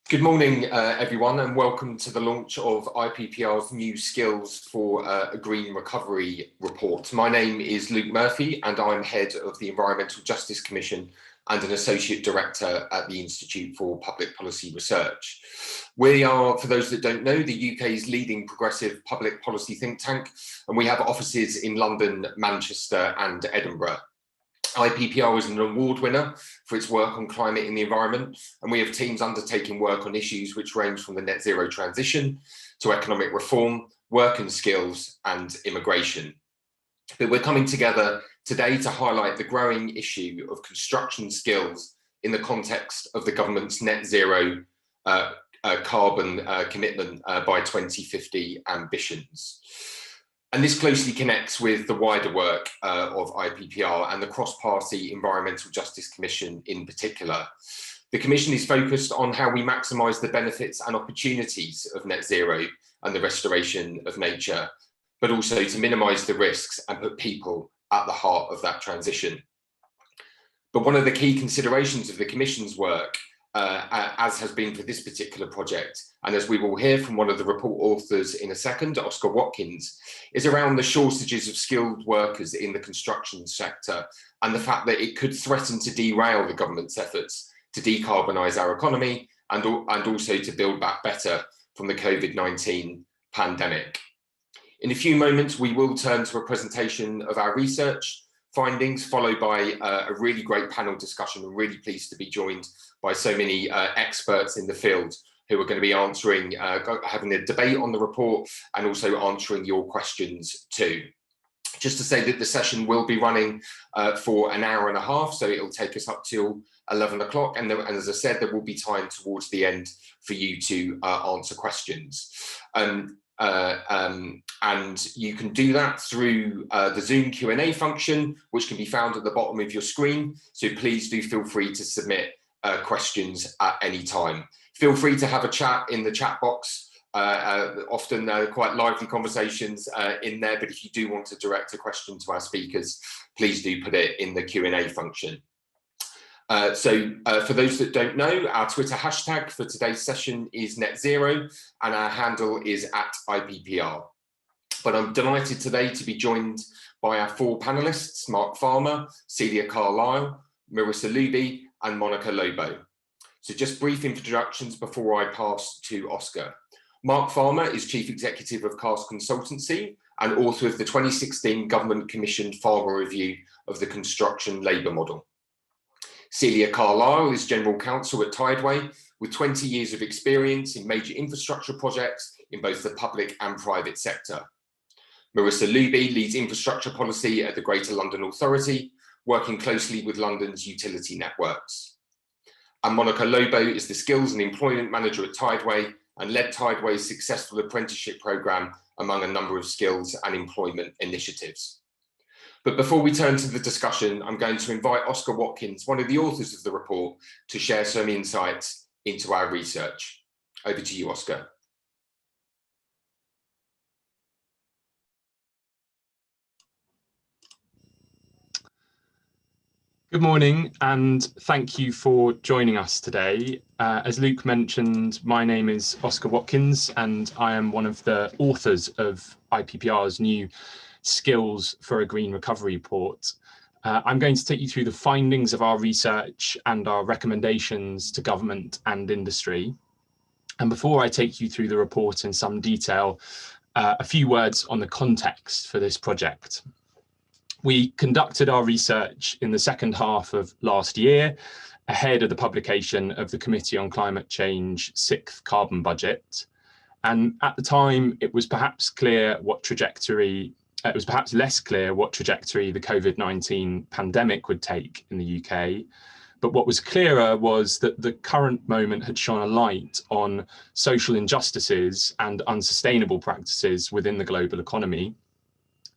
Good morning, everyone, and welcome to the launch of IPPR's new Skills for a Green Recovery report. My name is Luke Murphy, and I'm head of the Environmental Justice Commission and an associate director at the Institute for Public Policy Research. We are, for those that don't know, the UK's leading progressive public policy think tank, and we have offices in London, Manchester, and Edinburgh. IPPR is an award winner for its work on climate and the environment, and we have teams undertaking work on issues which range from the net zero transition to economic reform, work and skills, and immigration. But we're coming together today to highlight the growing issue of construction skills in the context of the government's net zero carbon commitment by 2050 ambitions. And this closely connects with the wider work of IPPR and the Cross-Party Environmental Justice Commission in particular. The Commission is focused on how we maximise the benefits and opportunities of net zero and the restoration of nature, but also to minimise the risks and put people at the heart of that transition. But one of the key considerations of the Commission's work, as has been for this particular project, and as we will hear from one of the report authors in a second, Oscar Watkins, is around the shortages of skilled workers in the construction sector and the fact that it could threaten to derail the government's efforts to decarbonise our economy and also to build back better from the COVID-19 pandemic. In a few moments, we will turn to a presentation of our research findings, followed by a really great panel discussion. I'm really pleased to be joined by so many experts in the field who are going to be answering, having a debate on the report and also answering your questions too. Just to say that the session will be running for an hour and a half, so it'll take us up till 11 o'clock. And as I said, there will be time towards the end for you to answer questions. And you can do that through the Zoom Q&A function, which can be found at the bottom of your screen. So please do feel free to submit questions at any time. Feel free to have a chat in the chat box. Often quite lively conversations in there, but if you do want to direct a question to our speakers, please do put it in the Q&A function. For those that don't know, our Twitter hashtag for today's session is NetZero, and our handle is @IPPR. But I'm delighted today to be joined by our four panelists: Mark Farmer, Celia Carlisle, Marissa Luby, and Monica Lobo. So just brief introductions before I pass to Oscar. Mark Farmer is Chief Executive of CAST Consultancy and author of the 2016 Government Commissioned Farmer Review of the Construction Labour Model. Celia Carlisle is General Counsel at Tideway, with 20 years of experience in major infrastructure projects in both the public and private sector. Marissa Luby leads infrastructure policy at the Greater London Authority, working closely with London's utility networks. And Monica Lobo is the Skills and Employment Manager at Tideway and led Tideway's successful apprenticeship programme among a number of skills and employment initiatives. But before we turn to the discussion, I'm going to invite Oscar Watkins, one of the authors of the report, to share some insights into our research. Over to you, Oscar. Good morning, and thank you for joining us today. As Luke mentioned, my name is Oscar Watkins, and I am one of the authors of IPPR's new Skills for a Green Recovery report. I'm going to take you through the findings of our research and our recommendations to government and industry. And before I take you through the report in some detail, a few words on the context for this project. We conducted our research in the second half of last year, ahead of the publication of the Committee on Climate Change 6th Carbon Budget. And at the time, it was perhaps less clear what trajectory the COVID-19 pandemic would take in the UK. But what was clearer was that the current moment had shone a light on social injustices and unsustainable practices within the global economy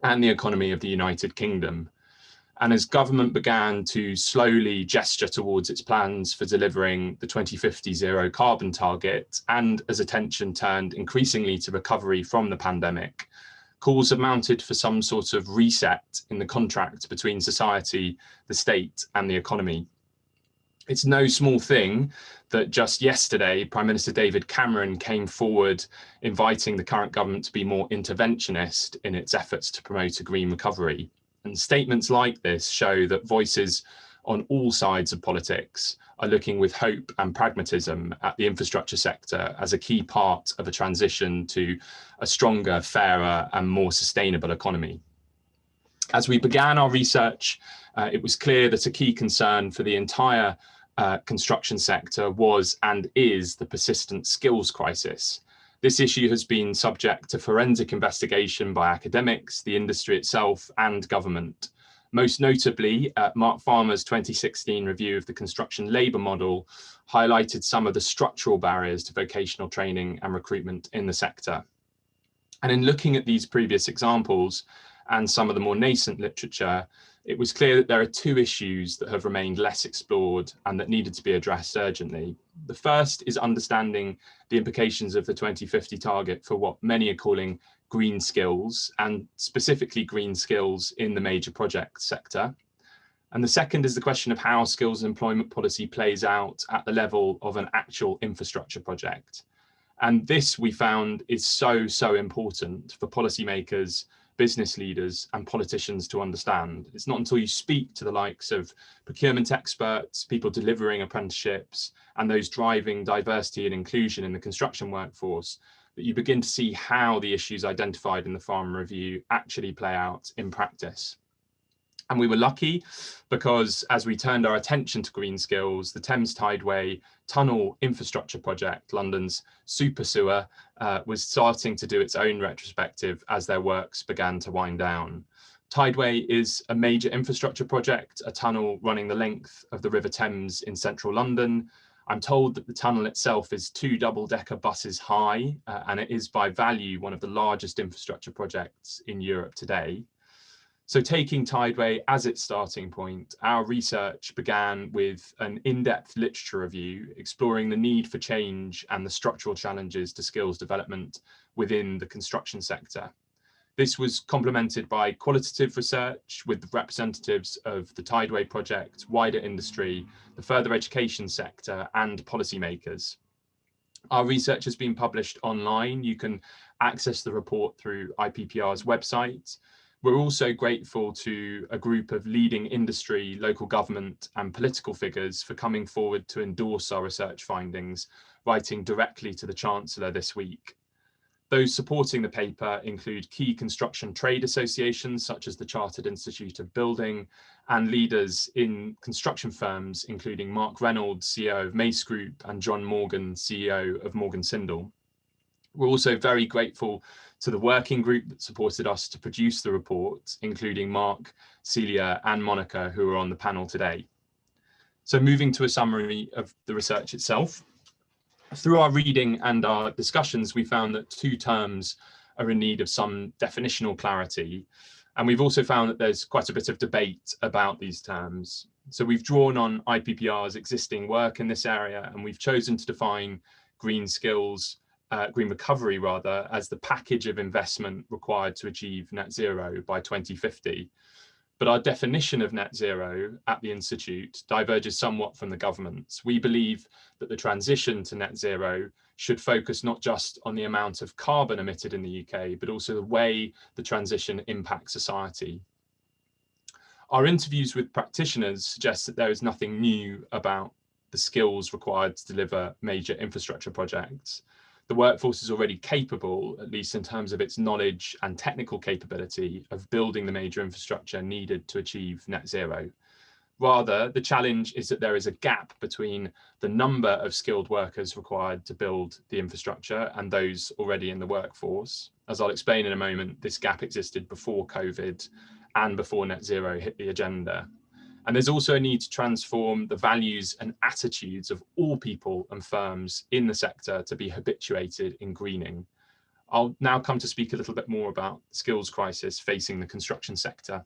and the economy of the United Kingdom. And as government began to slowly gesture towards its plans for delivering the 2050 zero carbon target, and as attention turned increasingly to recovery from the pandemic, calls have mounted for some sort of reset in the contract between society, the state, and the economy. It's no small thing that just yesterday, Prime Minister David Cameron came forward inviting the current government to be more interventionist in its efforts to promote a green recovery. And statements like this show that voices on all sides of politics are looking with hope and pragmatism at the infrastructure sector as a key part of a transition to a stronger, fairer, and more sustainable economy. As we began our research, it was clear that a key concern for the entire construction sector was and is the persistent skills crisis. This issue has been subject to forensic investigation by academics, the industry itself, and government. Most notably, Mark Farmer's 2016 review of the construction labour model highlighted some of the structural barriers to vocational training and recruitment in the sector. And in looking at these previous examples and some of the more nascent literature, it was clear that there are two issues that have remained less explored and that needed to be addressed urgently. The first is understanding the implications of the 2050 target for what many are calling green skills, and specifically green skills in the major project sector. And the second is the question of how skills and employment policy plays out at the level of an actual infrastructure project. And this, we found, is so important for policymakers, business leaders, and politicians to understand. It's not until you speak to the likes of procurement experts, people delivering apprenticeships, and those driving diversity and inclusion in the construction workforce that you begin to see how the issues identified in the Farmer Review actually play out in practice. And we were lucky because as we turned our attention to green skills, the Thames Tideway Tunnel Infrastructure Project, London's super sewer, was starting to do its own retrospective as their works began to wind down. Tideway is a major infrastructure project, a tunnel running the length of the River Thames in central London. I'm told that the tunnel itself is 2 double-decker buses high, and it is by value one of the largest infrastructure projects in Europe today. So taking Tideway as its starting point, our research began with an in-depth literature review exploring the need for change and the structural challenges to skills development within the construction sector. This was complemented by qualitative research with representatives of the Tideway project, wider industry, the further education sector, and policymakers. Our research has been published online. You can access the report through IPPR's website. We're also grateful to a group of leading industry, local government, and political figures for coming forward to endorse our research findings, writing directly to the Chancellor this week. Those supporting the paper include key construction trade associations such as the Chartered Institute of Building, and leaders in construction firms including Mark Reynolds, CEO of Mace Group, and John Morgan, CEO of Morgan Sindall. We're also very grateful to the working group that supported us to produce the report, including Mark, Celia, and Monica, who are on the panel today. So moving to a summary of the research itself. Through our reading and our discussions, we found that two terms are in need of some definitional clarity. And we've also found that there's quite a bit of debate about these terms. So we've drawn on IPPR's existing work in this area, and we've chosen to define green skills, green recovery rather, as the package of investment required to achieve net zero by 2050. But our definition of net zero at the Institute diverges somewhat from the government's. We believe that the transition to net zero should focus not just on the amount of carbon emitted in the UK, but also the way the transition impacts society. Our interviews with practitioners suggest that there is nothing new about the skills required to deliver major infrastructure projects. The workforce is already capable, at least in terms of its knowledge and technical capability, of building the major infrastructure needed to achieve net zero. Rather, the challenge is that there is a gap between the number of skilled workers required to build the infrastructure and those already in the workforce. As I'll explain in a moment, this gap existed before COVID and before net zero hit the agenda. And there's also a need to transform the values and attitudes of all people and firms in the sector to be habituated in greening. I'll now come to speak a little bit more about the skills crisis facing the construction sector.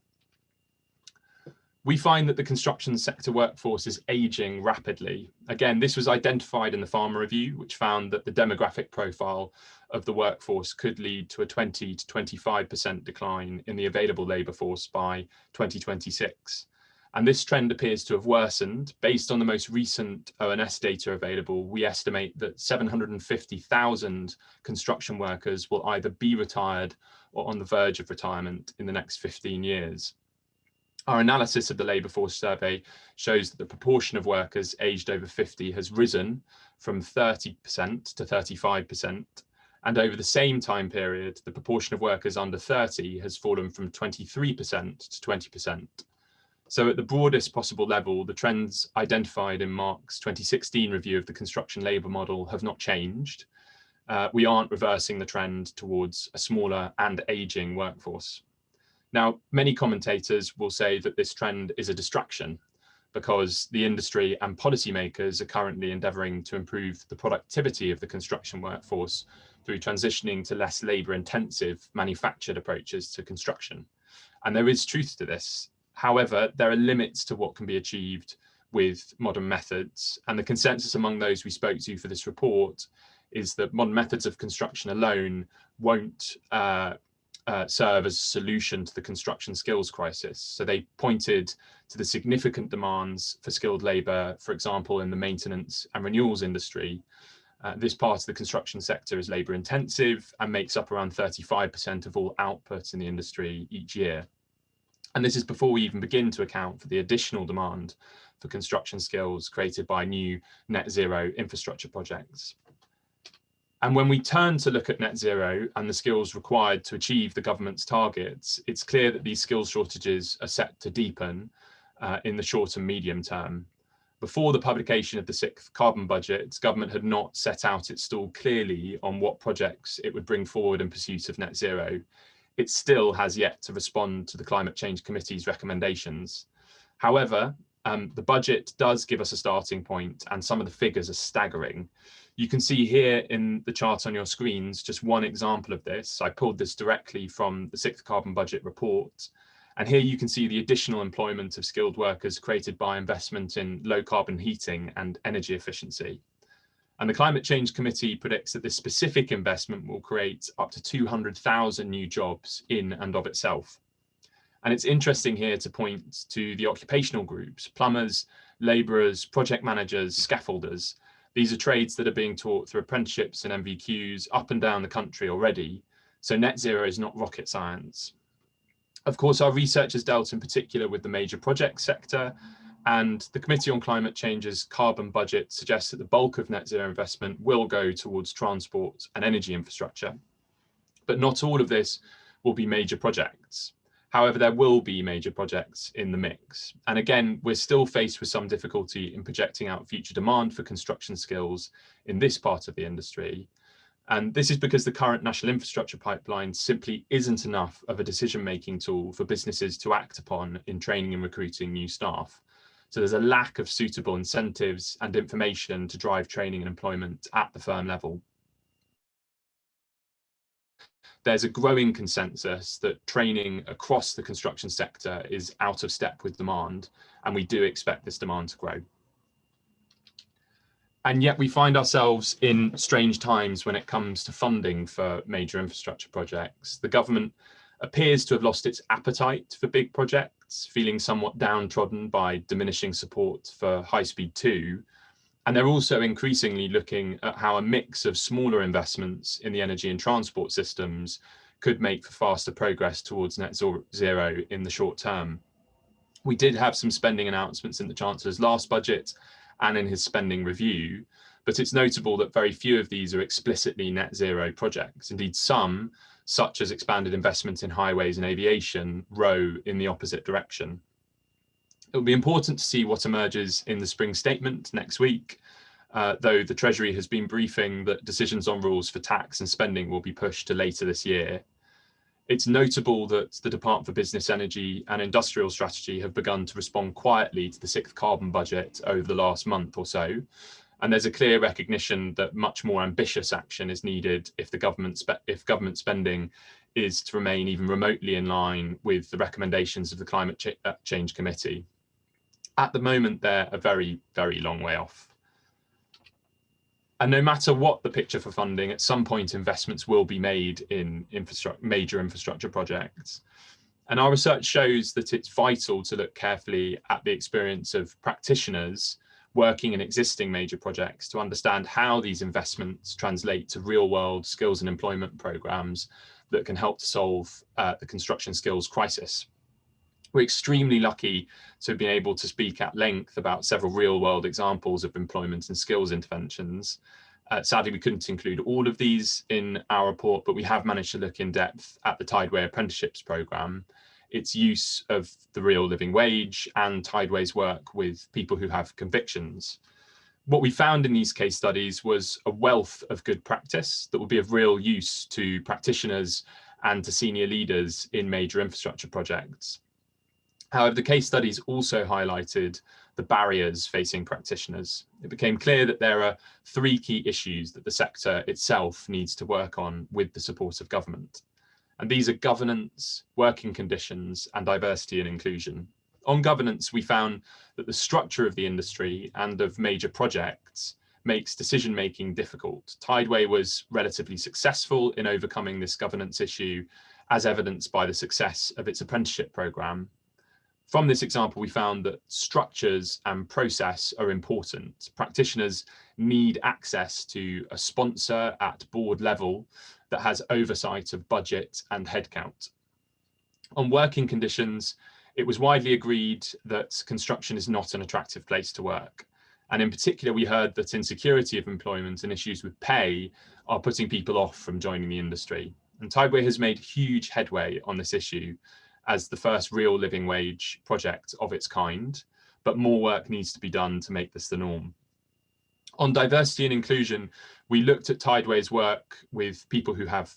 We find that the construction sector workforce is aging rapidly. Again, this was identified in the Farmer Review, which found that the demographic profile of the workforce could lead to a 20 to 25% decline in the available labour force by 2026. And this trend appears to have worsened. Based on the most recent ONS data available, we estimate that 750,000 construction workers will either be retired or on the verge of retirement in the next 15 years. Our analysis of the labour force survey shows that the proportion of workers aged over 50 has risen from 30% to 35%. And over the same time period, the proportion of workers under 30 has fallen from 23% to 20%. So at the broadest possible level, the trends identified in Mark's 2016 review of the construction labour model have not changed. We aren't reversing the trend towards a smaller and ageing workforce. Now, many commentators will say that this trend is a distraction because the industry and policymakers are currently endeavouring to improve the productivity of the construction workforce through transitioning to less labour-intensive manufactured approaches to construction. And there is truth to this. However, there are limits to what can be achieved with modern methods. And the consensus among those we spoke to for this report is that modern methods of construction alone won't serve as a solution to the construction skills crisis. So they pointed to the significant demands for skilled labour, for example, in the maintenance and renewals industry. This part of the construction sector is labour intensive and makes up around 35% of all output in the industry each year. And this is before we even begin to account for the additional demand for construction skills created by new net zero infrastructure projects. And when we turn to look at net zero and the skills required to achieve the government's targets, it's clear that these skills shortages are set to deepen in the short and medium term. Before the publication of the 6th carbon budget, government had not set out its stall clearly on what projects it would bring forward in pursuit of net zero. It still has yet to respond to the Climate Change Committee's recommendations. However, the budget does give us a starting point, and some of the figures are staggering. You can see here in the chart on your screens just one example of this. I pulled this directly from the 6th carbon budget report. And here you can see the additional employment of skilled workers created by investment in low carbon heating and energy efficiency. And the Climate Change Committee predicts that this specific investment will create up to 200,000 new jobs in and of itself. And it's interesting here to point to the occupational groups: plumbers, labourers, project managers, scaffolders. These are trades that are being taught through apprenticeships and MVQs up and down the country already. So net zero is not rocket science. Of course, our research has dealt in particular with the major project sector, and the Committee on Climate Change's carbon budget suggests that the bulk of net zero investment will go towards transport and energy infrastructure. But not all of this will be major projects. However, there will be major projects in the mix. And again, we're still faced with some difficulty in projecting out future demand for construction skills in this part of the industry. And this is because the current national infrastructure pipeline simply isn't enough of a decision-making tool for businesses to act upon in training and recruiting new staff. So there's a lack of suitable incentives and information to drive training and employment at the firm level. There's a growing consensus that training across the construction sector is out of step with demand, and we do expect this demand to grow. And yet we find ourselves in strange times when it comes to funding for major infrastructure projects. The government appears to have lost its appetite for big projects, feeling somewhat downtrodden by diminishing support for High Speed 2. And they're also increasingly looking at how a mix of smaller investments in the energy and transport systems could make for faster progress towards net zero in the short term. We did have some spending announcements in the Chancellor's last budget and in his spending review, but it's notable that very few of these are explicitly net zero projects. Indeed, some, such as expanded investment in highways and aviation, row in the opposite direction. It will be important to see what emerges in the spring statement next week, though the Treasury has been briefing that decisions on rules for tax and spending will be pushed to later this year. It's notable that the Department for Business, Energy and Industrial Strategy have begun to respond quietly to the 6th carbon budget over the last month or so. And there's a clear recognition that much more ambitious action is needed if government spending is to remain even remotely in line with the recommendations of the Climate Change Committee. At the moment, they're a very, very long way off. And no matter what the picture for funding, at some point investments will be made in major infrastructure projects. And our research shows that it's vital to look carefully at the experience of practitioners working in existing major projects to understand how these investments translate to real-world skills and employment programs that can help to solve the construction skills crisis. We're extremely lucky to have been able to speak at length about several real-world examples of employment and skills interventions. Sadly, we couldn't include all of these in our report, but we have managed to look in depth at the Tideway Apprenticeships Programme, its use of the real living wage, and Tideway's work with people who have convictions. What we found in these case studies was a wealth of good practice that would be of real use to practitioners and to senior leaders in major infrastructure projects. However, the case studies also highlighted the barriers facing practitioners. It became clear that there are three key issues that the sector itself needs to work on with the support of government. And these are governance, working conditions, and diversity and inclusion. On governance, we found that the structure of the industry and of major projects makes decision-making difficult. Tideway was relatively successful in overcoming this governance issue, as evidenced by the success of its apprenticeship programme. From this example, we found that structures and process are important. Practitioners need access to a sponsor at board level that has oversight of budget and headcount. On working conditions, it was widely agreed that construction is not an attractive place to work. And in particular, we heard that insecurity of employment and issues with pay are putting people off from joining the industry. And Tideway has made huge headway on this issue as the first real living wage project of its kind, but more work needs to be done to make this the norm. On diversity and inclusion, we looked at Tideway's work with people who have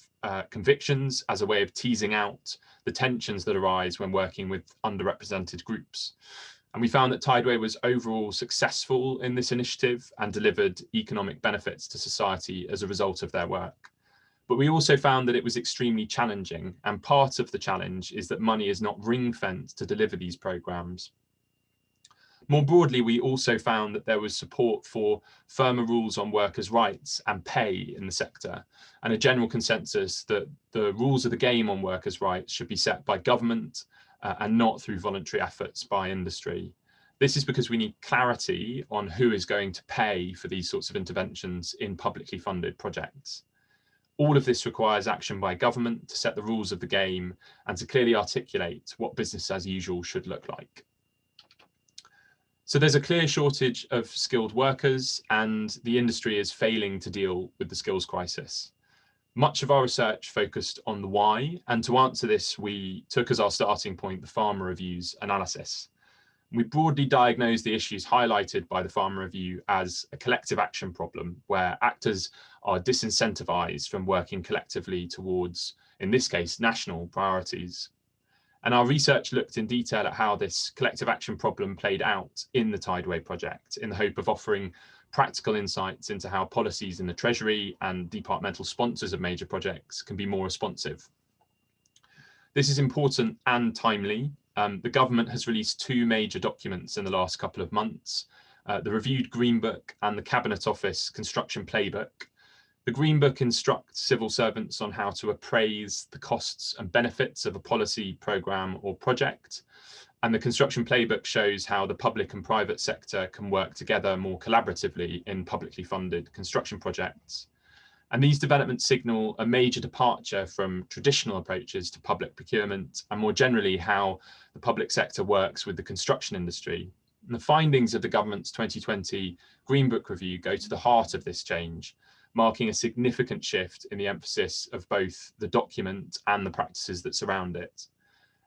convictions as a way of teasing out the tensions that arise when working with underrepresented groups. And we found that Tideway was overall successful in this initiative and delivered economic benefits to society as a result of their work. But we also found that it was extremely challenging, and part of the challenge is that money is not ring-fenced to deliver these programs. More broadly, we also found that there was support for firmer rules on workers' rights and pay in the sector, and a general consensus that the rules of the game on workers' rights should be set by government and not through voluntary efforts by industry. This is because we need clarity on who is going to pay for these sorts of interventions in publicly funded projects. All of this requires action by government to set the rules of the game and to clearly articulate what business as usual should look like. So there's a clear shortage of skilled workers, and the industry is failing to deal with the skills crisis. Much of our research focused on the why, and to answer this, we took as our starting point the Farmer Review's analysis. We broadly diagnosed the issues highlighted by the Farmer Review as a collective action problem, where actors are disincentivized from working collectively towards, in this case, national priorities. And our research looked in detail at how this collective action problem played out in the Tideway project, in the hope of offering practical insights into how policies in the Treasury and departmental sponsors of major projects can be more responsive. This is important and timely. The government has released two major documents in the last couple of months, the reviewed Green Book and the Cabinet Office Construction Playbook. The Green Book instructs civil servants on how to appraise the costs and benefits of a policy, programme or project. And the Construction Playbook shows how the public and private sector can work together more collaboratively in publicly funded construction projects. And these developments signal a major departure from traditional approaches to public procurement and more generally how the public sector works with the construction industry. And the findings of the government's 2020 Green Book review go to the heart of this change, marking a significant shift in the emphasis of both the document and the practices that surround it.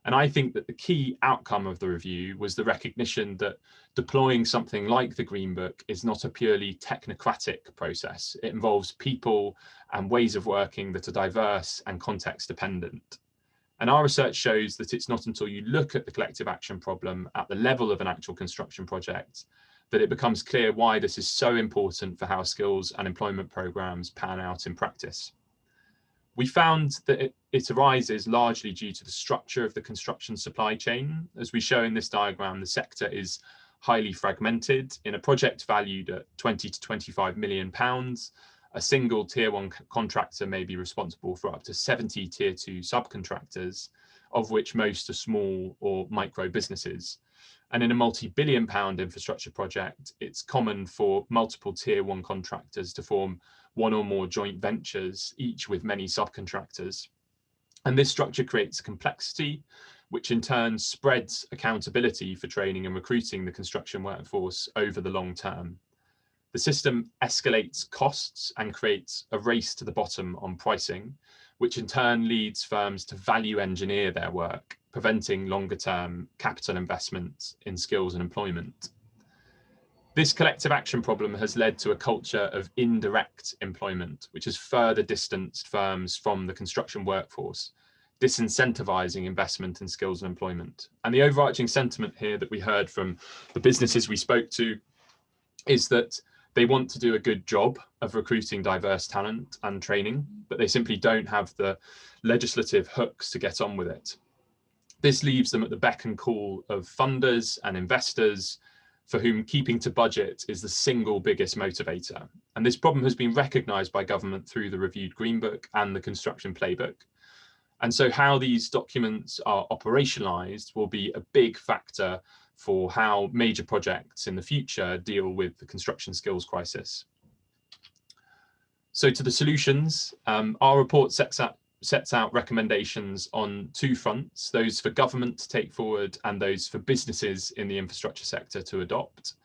And I think that the key outcome of the review was the recognition that deploying something like the Green Book is not a purely technocratic process. It involves people and ways of working that are diverse and context dependent. And our research shows that it's not until you look at the collective action problem at the level of an actual construction project that it becomes clear why this is so important for how skills and employment programs pan out in practice. We found that it arises largely due to the structure of the construction supply chain. As we show in this diagram, the sector is highly fragmented. In a project valued at 20 to 25 million pounds, a single tier one contractor may be responsible for up to 70 tier two subcontractors, of which most are small or micro businesses. And in a multi-billion-pound infrastructure project, it's common for multiple tier one contractors to form one or more joint ventures, each with many subcontractors. And this structure creates complexity, which in turn spreads accountability for training and recruiting the construction workforce over the long term. The system escalates costs and creates a race to the bottom on pricing, which in turn leads firms to value engineer their work, preventing longer term capital investment in skills and employment. This collective action problem has led to a culture of indirect employment, which has further distanced firms from the construction workforce, disincentivizing investment in skills and employment. And the overarching sentiment here that we heard from the businesses we spoke to is that they want to do a good job of recruiting diverse talent and training, but they simply don't have the legislative hooks to get on with it. This leaves them at the beck and call of funders and investors, for whom keeping to budget is the single biggest motivator. And this problem has been recognised by government through the reviewed Green Book and the Construction Playbook. And so how these documents are operationalised will be a big factor for how major projects in the future deal with the construction skills crisis. So to the solutions, our report sets out recommendations on two fronts, those for government to take forward and those for businesses in the infrastructure sector to adopt.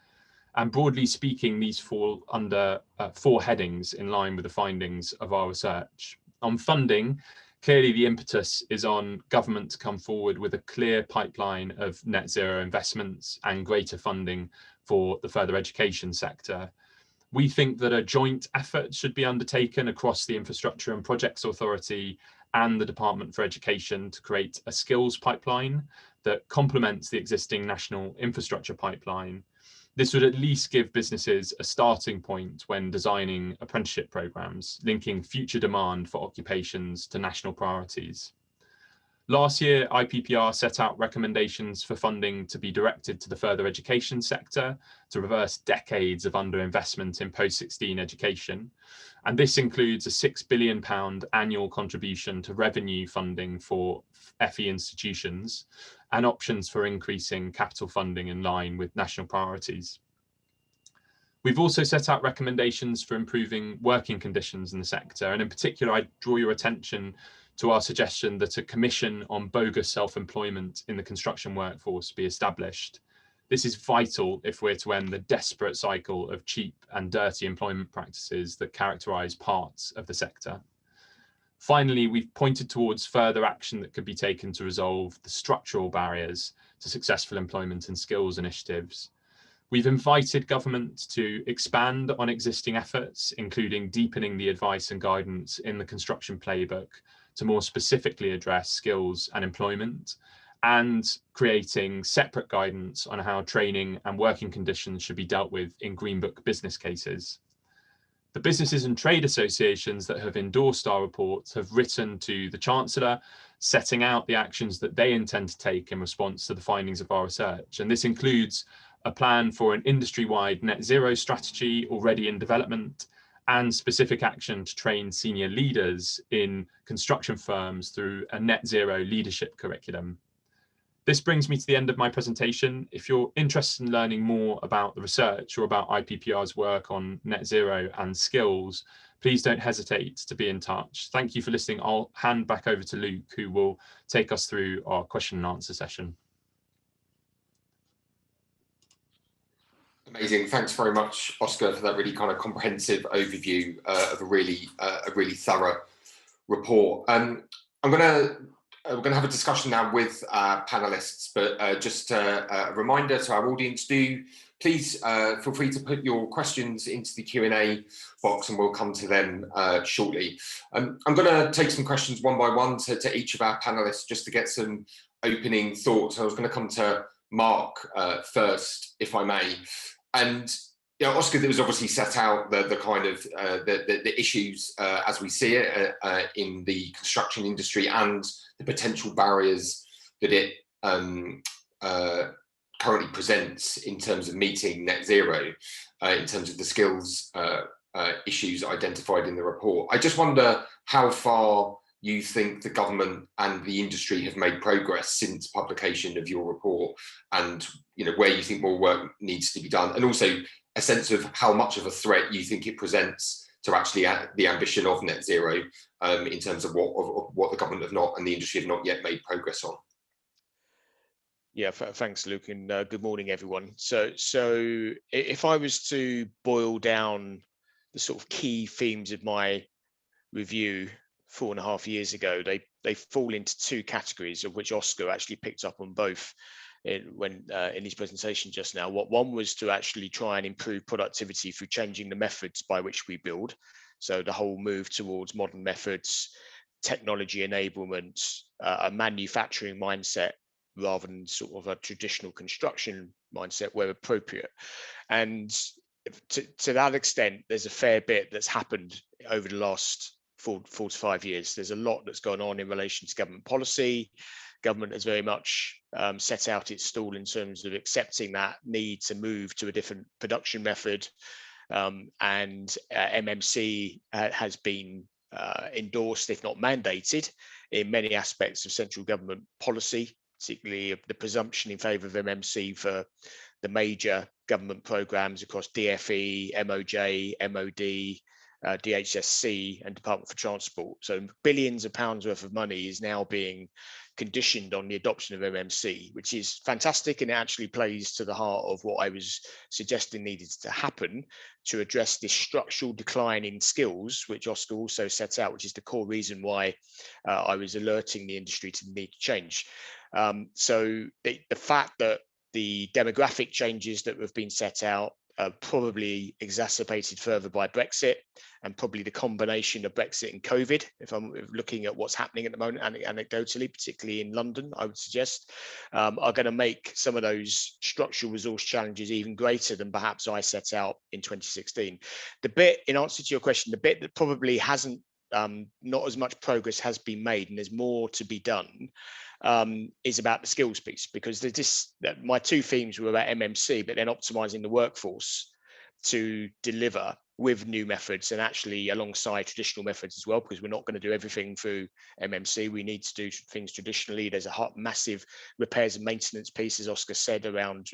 And broadly speaking, these fall under four headings in line with the findings of our research. On funding, clearly the impetus is on government to come forward with a clear pipeline of net zero investments and greater funding for the further education sector. We think that a joint effort should be undertaken across the Infrastructure and Projects Authority and the Department for Education to create a skills pipeline that complements the existing national infrastructure pipeline. This would at least give businesses a starting point when designing apprenticeship programs, linking future demand for occupations to national priorities. Last year, IPPR set out recommendations for funding to be directed to the further education sector to reverse decades of underinvestment in post-16 education. And this includes a £6 billion annual contribution to revenue funding for FE institutions and options for increasing capital funding in line with national priorities. We've also set out recommendations for improving working conditions in the sector. And in particular, I draw your attention to our suggestion that a commission on bogus self-employment in the construction workforce be established. This is vital if we're to end the desperate cycle of cheap and dirty employment practices that characterise parts of the sector. Finally, we've pointed towards further action that could be taken to resolve the structural barriers to successful employment and skills initiatives. We've invited government to expand on existing efforts, including deepening the advice and guidance in the Construction Playbook to more specifically address skills and employment, and creating separate guidance on how training and working conditions should be dealt with in Green Book business cases. The businesses and trade associations that have endorsed our report have written to the Chancellor, setting out the actions that they intend to take in response to the findings of our research. And this includes a plan for an industry-wide net zero strategy already in development, and specific action to train senior leaders in construction firms through a net zero leadership curriculum. This brings me to the end of my presentation. If you're interested in learning more about the research or about IPPR's work on net zero and skills, please don't hesitate to be in touch. Thank you for listening. I'll hand back over to Luke, who will take us through our question and answer session. Amazing. Thanks very much, Oscar, for that really kind of comprehensive overview of a really thorough report. I'm going to have a discussion now with our panelists, but just a reminder to our audience, please feel free to put your questions into the Q&A box and we'll come to them shortly. I'm going to take some questions one by one to each of our panelists just to get some opening thoughts. I was going to come to Mark first, if I may. And Oscar, there was obviously set out the kind of the issues as we see it in the construction industry and the potential barriers that it currently presents in terms of meeting net zero, in terms of the skills issues identified in the report. I just wonder how far you think the government and the industry have made progress since publication of your report, and where you think more work needs to be done, and also a sense of how much of a threat you think it presents to actually the ambition of net zero, in terms of what the government have not and the industry have not yet made progress on. Yeah, thanks, Luke, and good morning, everyone. So if I was to boil down the sort of key themes of my review 4.5 years ago, they fall into two categories, of which Oscar actually picked up on both in his presentation just now. One was to actually try and improve productivity through changing the methods by which we build. So the whole move towards modern methods, technology enablement, a manufacturing mindset, rather than sort of a traditional construction mindset where appropriate. And to that extent, there's a fair bit that's happened over the last 4 to 5 years. There's a lot that's gone on in relation to government policy. Government has very much set out its stall in terms of accepting that need to move to a different production method. And MMC has been endorsed, if not mandated, in many aspects of central government policy, particularly of the presumption in favour of MMC for the major government programmes across DFE, MOJ, MOD, DHSC and Department for Transport. So billions of pounds worth of money is now being conditioned on the adoption of MMC, which is fantastic, and it actually plays to the heart of what I was suggesting needed to happen to address this structural decline in skills, which Oscar also set out, which is the core reason why I was alerting the industry to the need to change. So the fact that the demographic changes that have been set out are probably exacerbated further by Brexit, and probably the combination of Brexit and COVID, if I'm looking at what's happening at the moment, anecdotally, particularly in London, I would suggest, are going to make some of those structural resource challenges even greater than perhaps I set out in 2016. The bit, in answer to your question, the bit that probably hasn't, not as much progress has been made, and there's more to be done, is about the skills piece, because my two themes were about MMC, but then optimizing the workforce to deliver with new methods and actually alongside traditional methods as well, because we're not going to do everything through MMC. We need to do things traditionally. There's a massive repairs and maintenance piece, as Oscar said, around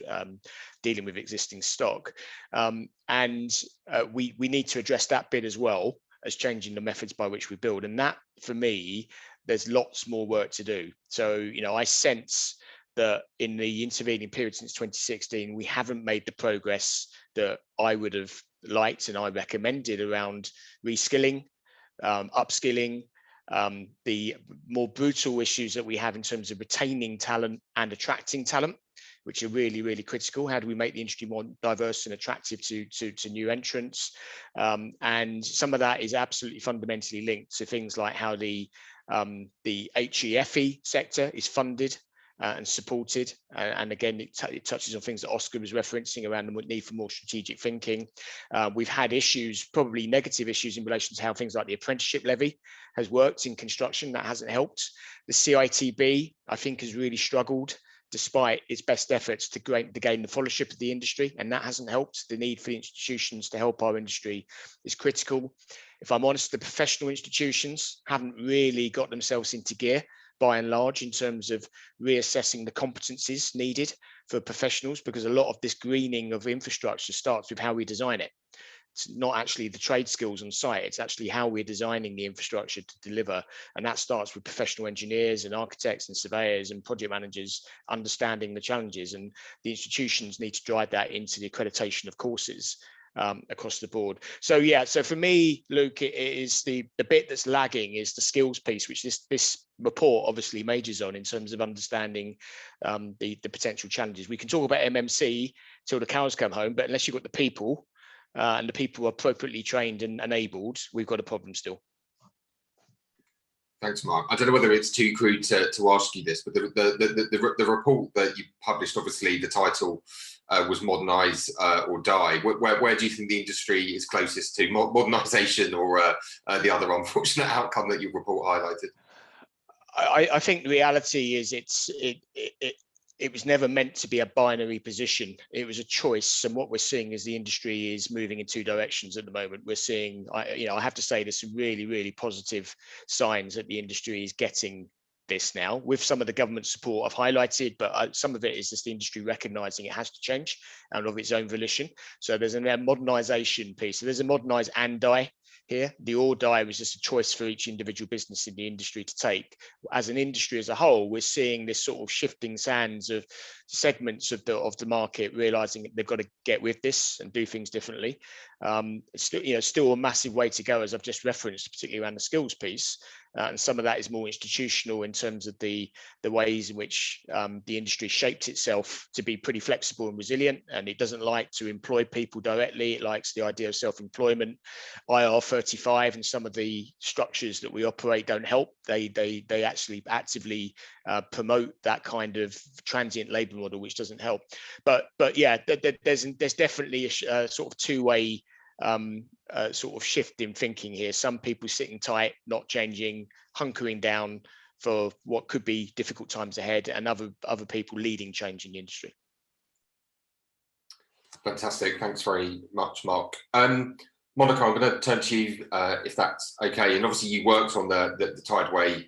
dealing with existing stock. And we need to address that bit as well as changing the methods by which we build. And that, for me, there's lots more work to do. So, I sense that in the intervening period since 2016, we haven't made the progress that I would have liked and I recommended around reskilling, upskilling, the more brutal issues that we have in terms of retaining talent and attracting talent, which are really, really critical. How do we make the industry more diverse and attractive to new entrants? And some of that is absolutely fundamentally linked to things like how the HEFE sector is funded and supported. And again, it touches on things that Oscar was referencing around the need for more strategic thinking. We've had issues, probably negative issues, in relation to how things like the apprenticeship levy has worked in construction. That hasn't helped. The CITB, I think, has really struggled despite its best efforts to gain the followership of the industry, and that hasn't helped. The need for the institutions to help our industry is critical. If I'm honest, the professional institutions haven't really got themselves into gear, by and large, in terms of reassessing the competencies needed for professionals, because a lot of this greening of infrastructure starts with how we design it. It's not actually the trade skills on site, it's actually how we're designing the infrastructure to deliver. And that starts with professional engineers and architects and surveyors and project managers understanding the challenges, and the institutions need to drive that into the accreditation of courses across the board. So yeah, so for me, Luke, it is the bit that's lagging is the skills piece, which this report obviously majors on in terms of understanding the potential challenges. We can talk about MMC till the cows come home, but unless you've got the people, and the people are appropriately trained and enabled, we've got a problem still. Thanks, Mark. I don't know whether it's too crude to ask you this, but the report that you published, obviously the title was Modernise or Die. Where do you think the industry is closest to, modernisation or the other unfortunate outcome that your report highlighted? I think the reality is it was never meant to be a binary position. It was a choice. And what we're seeing is the industry is moving in two directions at the moment. We're seeing, I have to say, there's some really, really positive signs that the industry is getting this now with some of the government support I've highlighted, but some of it is just the industry recognizing it has to change and of its own volition. So there's a modernization piece. So there's a modernize and die here. The or die was just a choice for each individual business in the industry to take. As an industry as a whole, we're seeing this sort of shifting sands of segments of the market realizing they've got to get with this and do things differently. It's still a massive way to go, as I've just referenced, particularly around the skills piece. And some of that is more institutional in terms of the ways in which the industry shaped itself to be pretty flexible and resilient, and it doesn't like to employ people directly. It likes the idea of self-employment. IR35 and some of the structures that we operate don't help. They actually actively promote that kind of transient labour model, which doesn't help. But yeah, there's definitely a sort of two-way sort of shift in thinking here. Some people sitting tight, not changing, hunkering down for what could be difficult times ahead, and other people leading change in the industry. Fantastic. Thanks very much, Mark. Monica, I'm going to turn to you if that's okay. And obviously you worked on the Tideway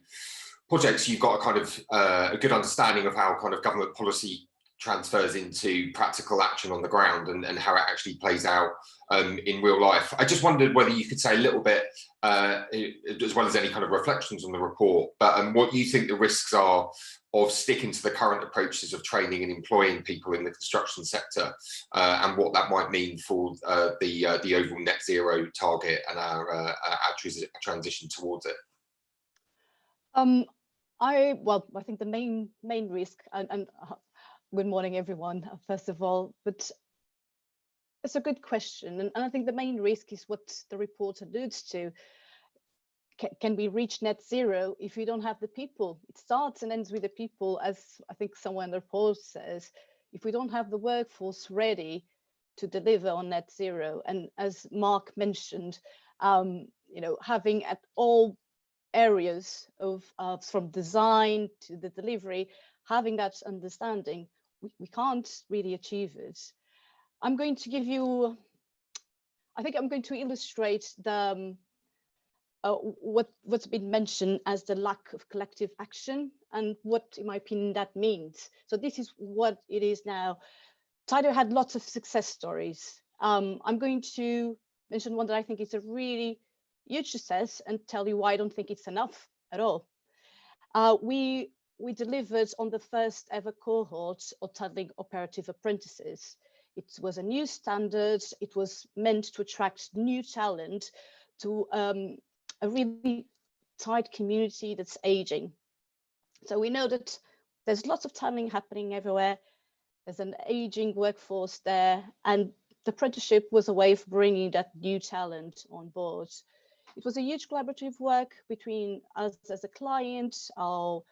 projects. You've got a kind of a good understanding of how kind of government policy transfers into practical action on the ground and how it actually plays out in real life. I just wondered whether you could say a little bit, as well as any kind of reflections on the report, but what you think the risks are of sticking to the current approaches of training and employing people in the construction sector, and what that might mean for the overall net zero target and our transition towards it. I think the main risk, and good morning, everyone, first of all, but it's a good question. And I think the main risk is what the report alludes to. Can we reach net zero if we don't have the people? It starts and ends with the people, as I think someone in the report says. If we don't have the workforce ready to deliver on net zero, and as Mark mentioned, having at all areas of from design to the delivery, having that understanding, we can't really achieve it. I'm going to give you, I think I'm going to illustrate the what's been mentioned as the lack of collective action and what, in my opinion, that means. So this is what it is now. Tideway had lots of success stories. I'm going to mention one that I think is a really huge success and tell you why I don't think it's enough at all. We delivered on the first ever cohort of Tideway operative apprentices. It was a new standard. It was meant to attract new talent to a really tight community that's aging. So we know that there's lots of talent happening everywhere. There's an aging workforce there, and the apprenticeship was a way of bringing that new talent on board. It was a huge collaborative work between us as a client, our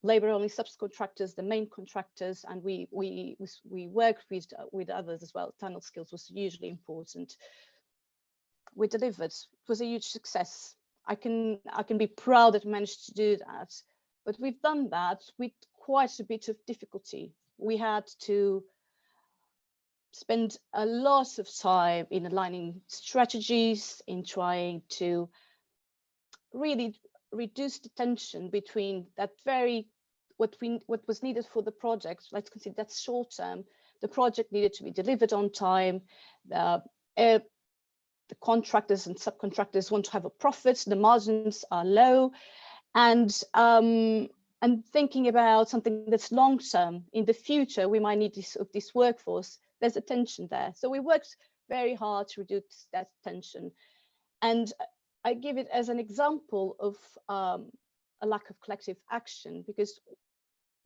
labor-only subcontractors, the main contractors, and we worked with others as well. Tunnel Skills was hugely important. We delivered. It was a huge success. I can be proud that we managed to do that, but we've done that with quite a bit of difficulty. We had to spend a lot of time in aligning strategies, in trying to really reduce the tension between that what was needed for the project. Let's consider that short term. The project needed to be delivered on time. The contractors and subcontractors want to have a profit. The margins are low, and thinking about something that's long term. In the future, we might need this workforce. There's a tension there. So we worked very hard to reduce that tension, and I give it as an example of a lack of collective action, because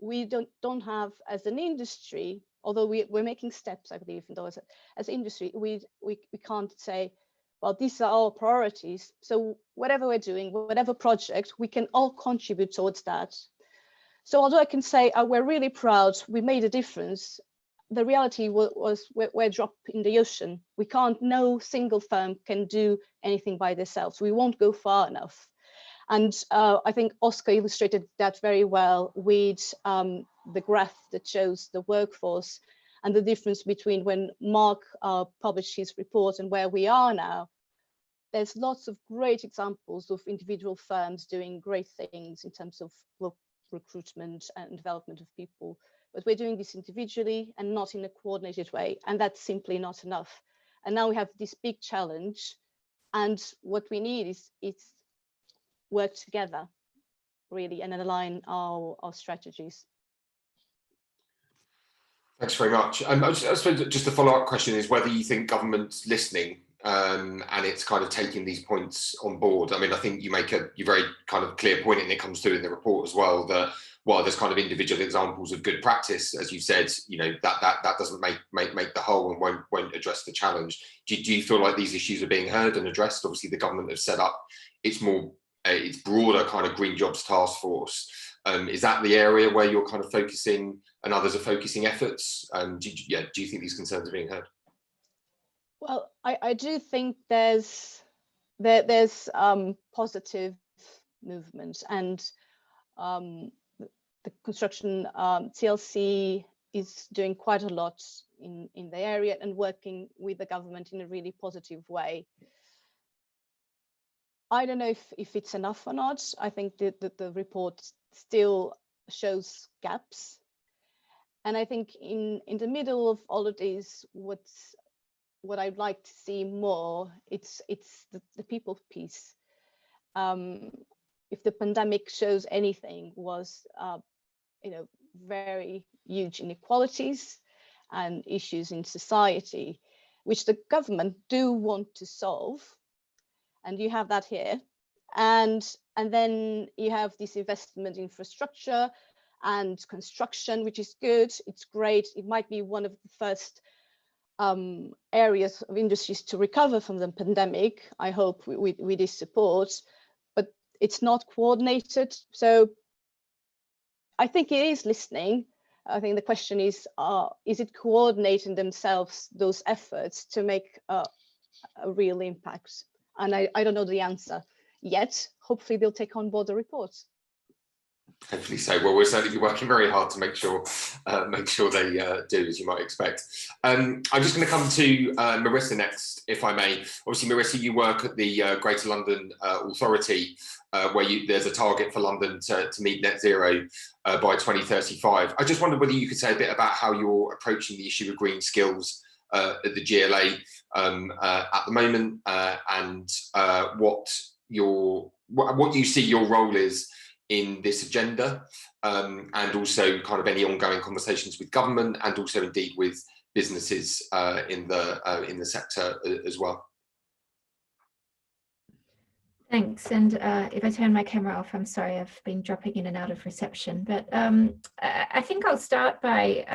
we don't have, as an industry, although we're making steps, I believe, in those as industry, we can't say, well, these are our priorities. So whatever we're doing, whatever project, we can all contribute towards that. So although I can say we're really proud, we made a difference, the reality was we're a drop in the ocean. We can't, no single firm can do anything by themselves. We won't go far enough. And I think Oscar illustrated that very well with the graph that shows the workforce and the difference between when Mark published his report and where we are now. There's lots of great examples of individual firms doing great things in terms of recruitment and development of people, but we're doing this individually and not in a coordinated way, and that's simply not enough. And now we have this big challenge, and what we need is work together, really, and align our strategies. Thanks very much. I suppose just a follow-up question is whether you think government's listening and it's kind of taking these points on board. I mean, I think you make a very kind of clear point, and it comes through in the report as well, that while there's kind of individual examples of good practice, as you said, you know, that doesn't make the whole and won't address the challenge. Do you feel like these issues are being heard and addressed? Obviously, the government have set up its broader kind of Green Jobs Task Force. Is that the area where you're kind of focusing and others are focusing efforts? Do you think these concerns are being heard? Well, I do think there's positive movement, and the construction TLC is doing quite a lot in the area and working with the government in a really positive way. I don't know if it's enough or not. I think that the report still shows gaps. And I think in the middle of all of this, what I'd like to see more, it's the people piece. If the pandemic shows anything, was very huge inequalities and issues in society, which the government do want to solve, and you have that here. And then you have this investment in infrastructure and construction, which is good. It's great. It might be one of the first areas of industries to recover from the pandemic, I hope, with this support, but it's not coordinated. So I think it is listening. I think the question is it coordinating themselves, those efforts, to make a real impact? And I don't know the answer yet. Hopefully they'll take on board the report. Hopefully so. Well, we'll certainly be working very hard to make sure they do, as you might expect. I'm just going to come to Marissa next, if I may. Obviously, Marissa, you work at the Greater London Authority, where there's a target for London to meet net zero by 2035. I just wondered whether you could say a bit about how you're approaching the issue of green skills at the GLA at the moment, and what you see your role is in this agenda, and also kind of any ongoing conversations with government, and also indeed with businesses in the sector as well. Thanks. And if I turn my camera off, I'm sorry, I've been dropping in and out of reception. But I think I'll start by,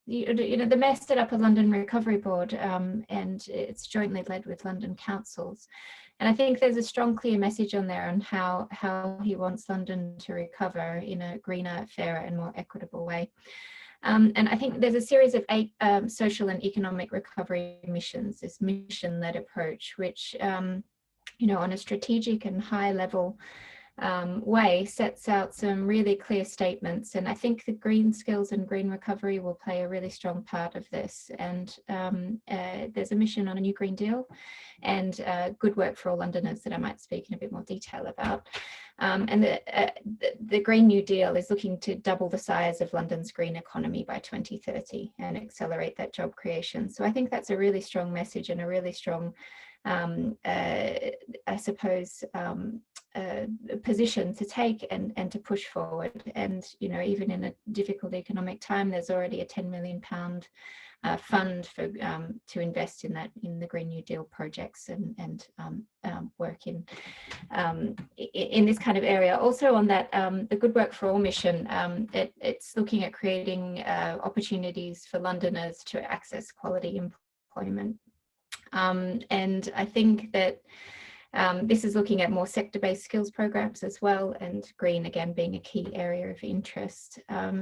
the Mayor set up a London Recovery Board, and it's jointly led with London councils. And I think there's a strong, clear message on there on how he wants London to recover in a greener, fairer and more equitable way. And I think there's a series of 8 social and economic recovery missions, this mission-led approach, which on a strategic and high level way sets out some really clear statements. And I think the green skills and green recovery will play a really strong part of this. And there's a mission on a new Green Deal and good work for all Londoners that I might speak in a bit more detail about. And the Green New Deal is looking to double the size of London's green economy by 2030 and accelerate that job creation. So I think that's a really strong message and a really strong I suppose position to take and to push forward. And even in a difficult economic time, there's already a £10 million fund for to invest in the Green New Deal projects and work in this kind of area. Also on that, the Good Work for All mission, it's looking at creating opportunities for Londoners to access quality employment. And I think that this is looking at more sector-based skills programs as well, and green again being a key area of interest.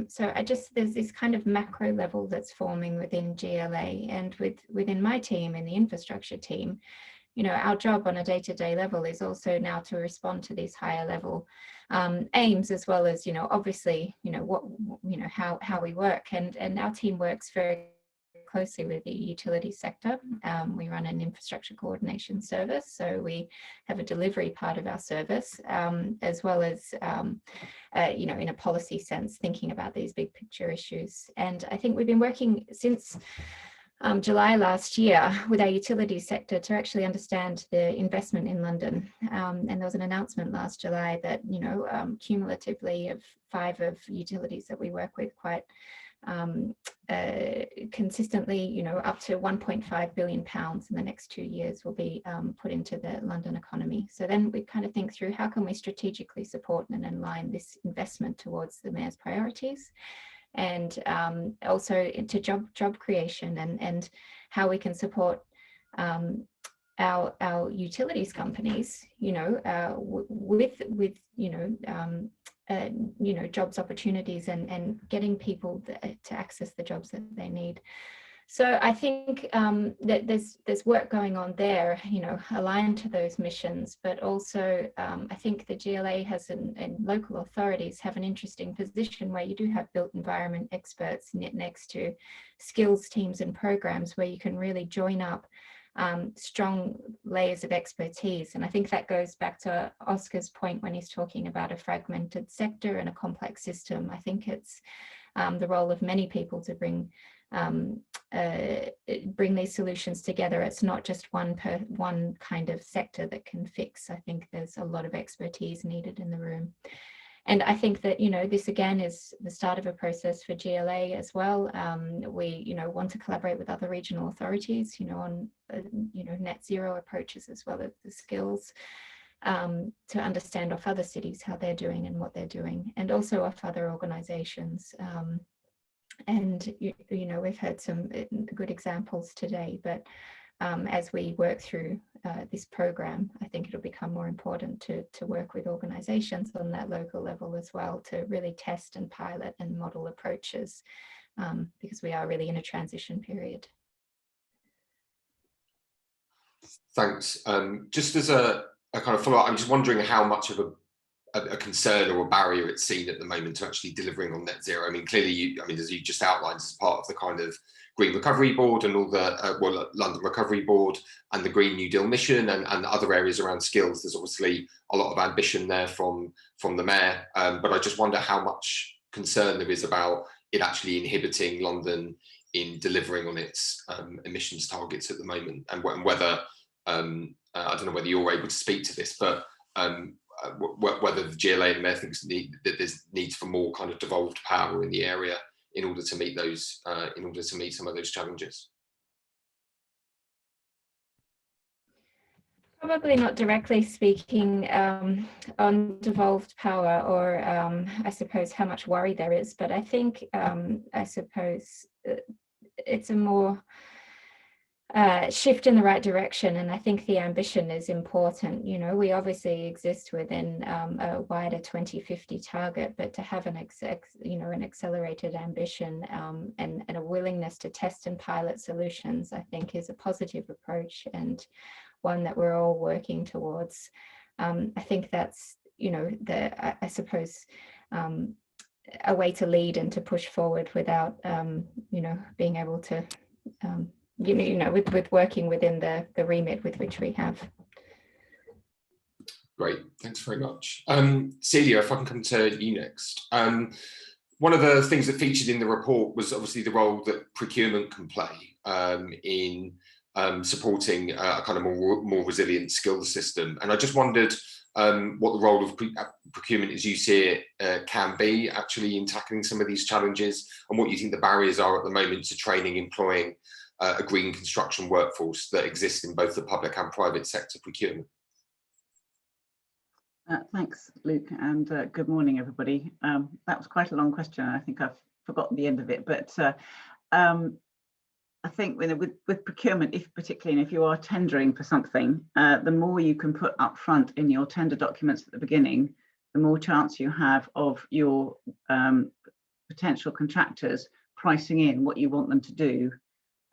So there's this kind of macro level that's forming within GLA and within my team and the infrastructure team. you know, our job on a day-to-day level is also now to respond to these higher level aims, as well as, you know, obviously, you know, what, you know, how we work, and our team works very closely with the utility sector. We run an infrastructure coordination service, so we have a delivery part of our service, as well as, you know, in a policy sense, thinking about these big picture issues. And I think we've been working since July last year with our utilities sector to actually understand the investment in London. And there was an announcement last July that, you know, cumulatively of 5 of utilities that we work with quite consistently, you know, up to £1.5 billion in the next 2 years will be put into the London economy. So then we kind of think through how can we strategically support and align this investment towards the Mayor's priorities, and also into job creation, and how we can support our utilities companies, you know, with jobs opportunities, and getting people to access the jobs that they need. So I think that there's work going on there, you know, aligned to those missions, but also I think the GLA has and local authorities have an interesting position where you do have built environment experts next to skills teams and programs where you can really join up strong layers of expertise. And I think that goes back to Oscar's point when he's talking about a fragmented sector and a complex system. I think it's the role of many people to bring these solutions together. It's not just one kind of sector that can fix. I think there's a lot of expertise needed in the room. And I think that, you know, this again is the start of a process for GLA as well. We, you know, want to collaborate with other regional authorities, you know, on, you know, net zero approaches, as well as the skills, to understand off other cities how they're doing and what they're doing, and also off other organizations. And, you know, we've heard some good examples today, but as we work through this program, I think it'll become more important to work with organizations on that local level as well, to really test and pilot and model approaches, because we are really in a transition period. Thanks. Just as a kind of follow-up, I'm just wondering how much of a concern or a barrier it's seen at the moment to actually delivering on net zero. I mean, clearly, as you just outlined, as part of the kind of Green Recovery Board and all the London Recovery Board and the Green New Deal mission and other areas around skills, there's obviously a lot of ambition there from the Mayor. But I just wonder how much concern there is about it actually inhibiting London in delivering on its emissions targets at the moment, and whether I don't know whether you're able to speak to this, but whether the GLA and Mayor thinks that there's needs for more kind of devolved power in the area in order to meet those, in order to meet some of those challenges. Probably not directly speaking on devolved power, or I suppose how much worry there is, but I think I suppose it's a more shift in the right direction, and I think the ambition is important. You know, we obviously exist within a wider 2050 target, but to have an accelerated ambition and a willingness to test and pilot solutions, I think is a positive approach, and one that we're all working towards. I think that's, you know, I suppose a way to lead and to push forward without you know, being able to with working within the remit with which we have. Great, thanks very much. Celia, if I can come to you next. One of the things that featured in the report was obviously the role that procurement can play in supporting a kind of more resilient skills system. And I just wondered what the role of procurement, as you see it, can be actually in tackling some of these challenges, and what you think the barriers are at the moment to training, employing a green construction workforce that exists in both the public and private sector procurement. Thanks, Luke, and good morning, everybody. That was quite a long question. I think I've forgotten the end of it, but I think with procurement, particularly if you are tendering for something, the more you can put up front in your tender documents at the beginning, the more chance you have of your potential contractors pricing in what you want them to do.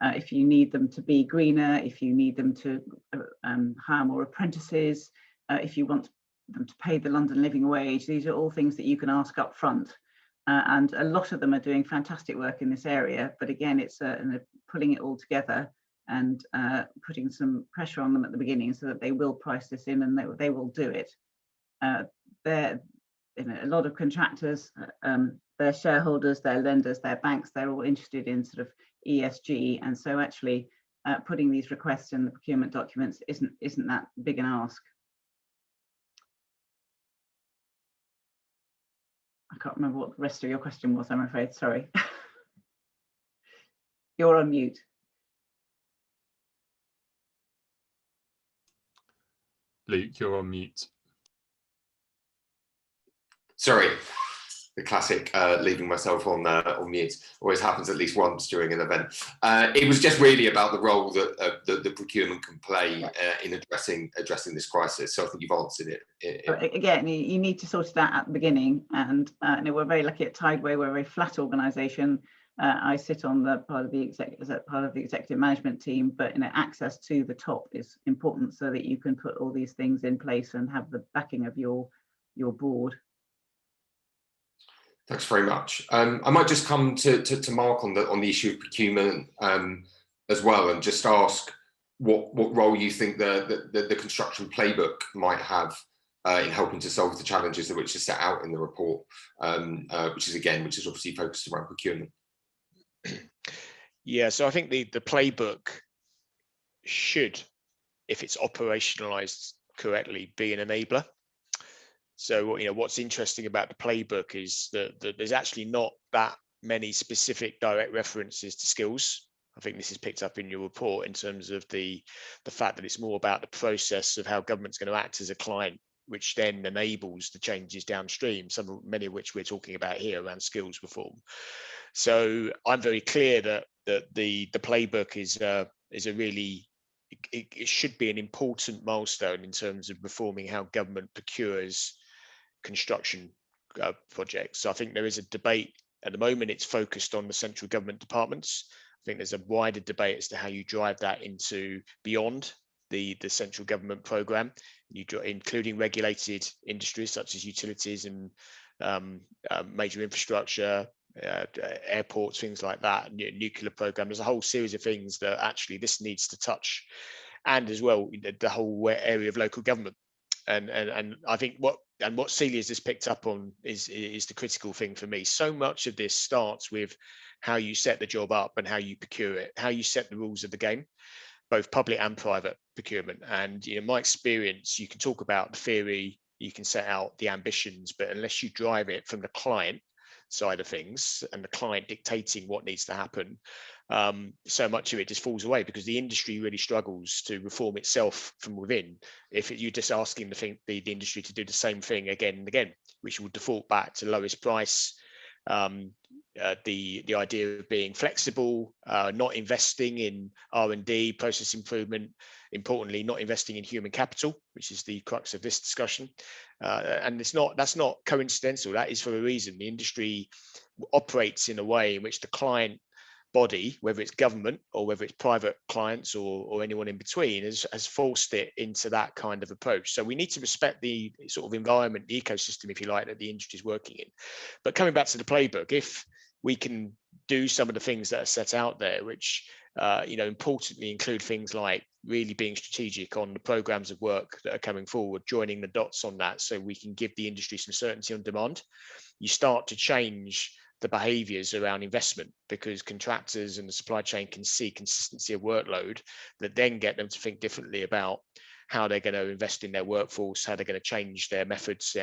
If you need them to be greener, if you need them to hire more apprentices, if you want them to pay the London living wage. These are all things that you can ask up front. And a lot of them are doing fantastic work in this area. But again, it's pulling it all together and putting some pressure on them at the beginning so that they will price this in and they will do it. A lot of contractors, their shareholders, their lenders, their banks, they're all interested in sort of ESG. And so actually putting these requests in the procurement documents isn't that big an ask. I can't remember what the rest of your question was, I'm afraid, sorry. You're on mute. Luke, you're on mute. Sorry, the classic leaving myself on mute. Always happens at least once during an event. It was just really about the role that the procurement can play in addressing this crisis. So I think you've answered it. Again, you need to sort it out at the beginning, and we're very lucky at Tideway. We're a very flat organisation. I sit on the part of the executive management team, but access to the top is important so that you can put all these things in place and have the backing of your board. Thanks very much. I might just come to Mark on the issue of procurement as well, and just ask what role you think the construction playbook might have in helping to solve the challenges which are set out in the report, which is obviously focused around procurement. Yeah, so I think the playbook should, if it's operationalized correctly, be an enabler. So, what's interesting about the playbook is that there's actually not that many specific direct references to skills. I think this is picked up in your report in terms of the fact that it's more about the process of how government's going to act as a client, which then enables the changes downstream, many of which we're talking about here around skills reform. So I'm very clear that the playbook is a really, it should be an important milestone in terms of reforming how government procures construction projects. So I think there is a debate at the moment. It's focused on the central government departments. I think there's a wider debate as to how you drive that into beyond the central government program, including regulated industries such as utilities and major infrastructure, airports, things like that, nuclear program. There's a whole series of things that actually this needs to touch, and as well the whole area of local government. And I think what Celia has just picked up on is the critical thing for me. So much of this starts with how you set the job up and how you procure it, how you set the rules of the game, both public and private procurement. And in my experience, you can talk about the theory, you can set out the ambitions, but unless you drive it from the client side of things and the client dictating what needs to happen, so much of it just falls away, because the industry really struggles to reform itself from within if you're just asking the industry to do the same thing again and again, which will default back to lowest price, the idea of being flexible, not investing in R&D, process improvement, importantly not investing in human capital, which is the crux of this discussion. And that's not coincidental. That is for a reason. The industry operates in a way in which the client body, whether it's government or whether it's private clients or anyone in between, has forced it into that kind of approach. So we need to respect the sort of environment, the ecosystem, if you like, that the industry is working in. But coming back to the playbook, if we can do some of the things that are set out there, which importantly include things like really being strategic on the programs of work that are coming forward, joining the dots on that so we can give the industry some certainty on demand, you start to change the behaviors around investment, because contractors and the supply chain can see consistency of workload that then get them to think differently about how they're going to invest in their workforce, how they're going to change their methods,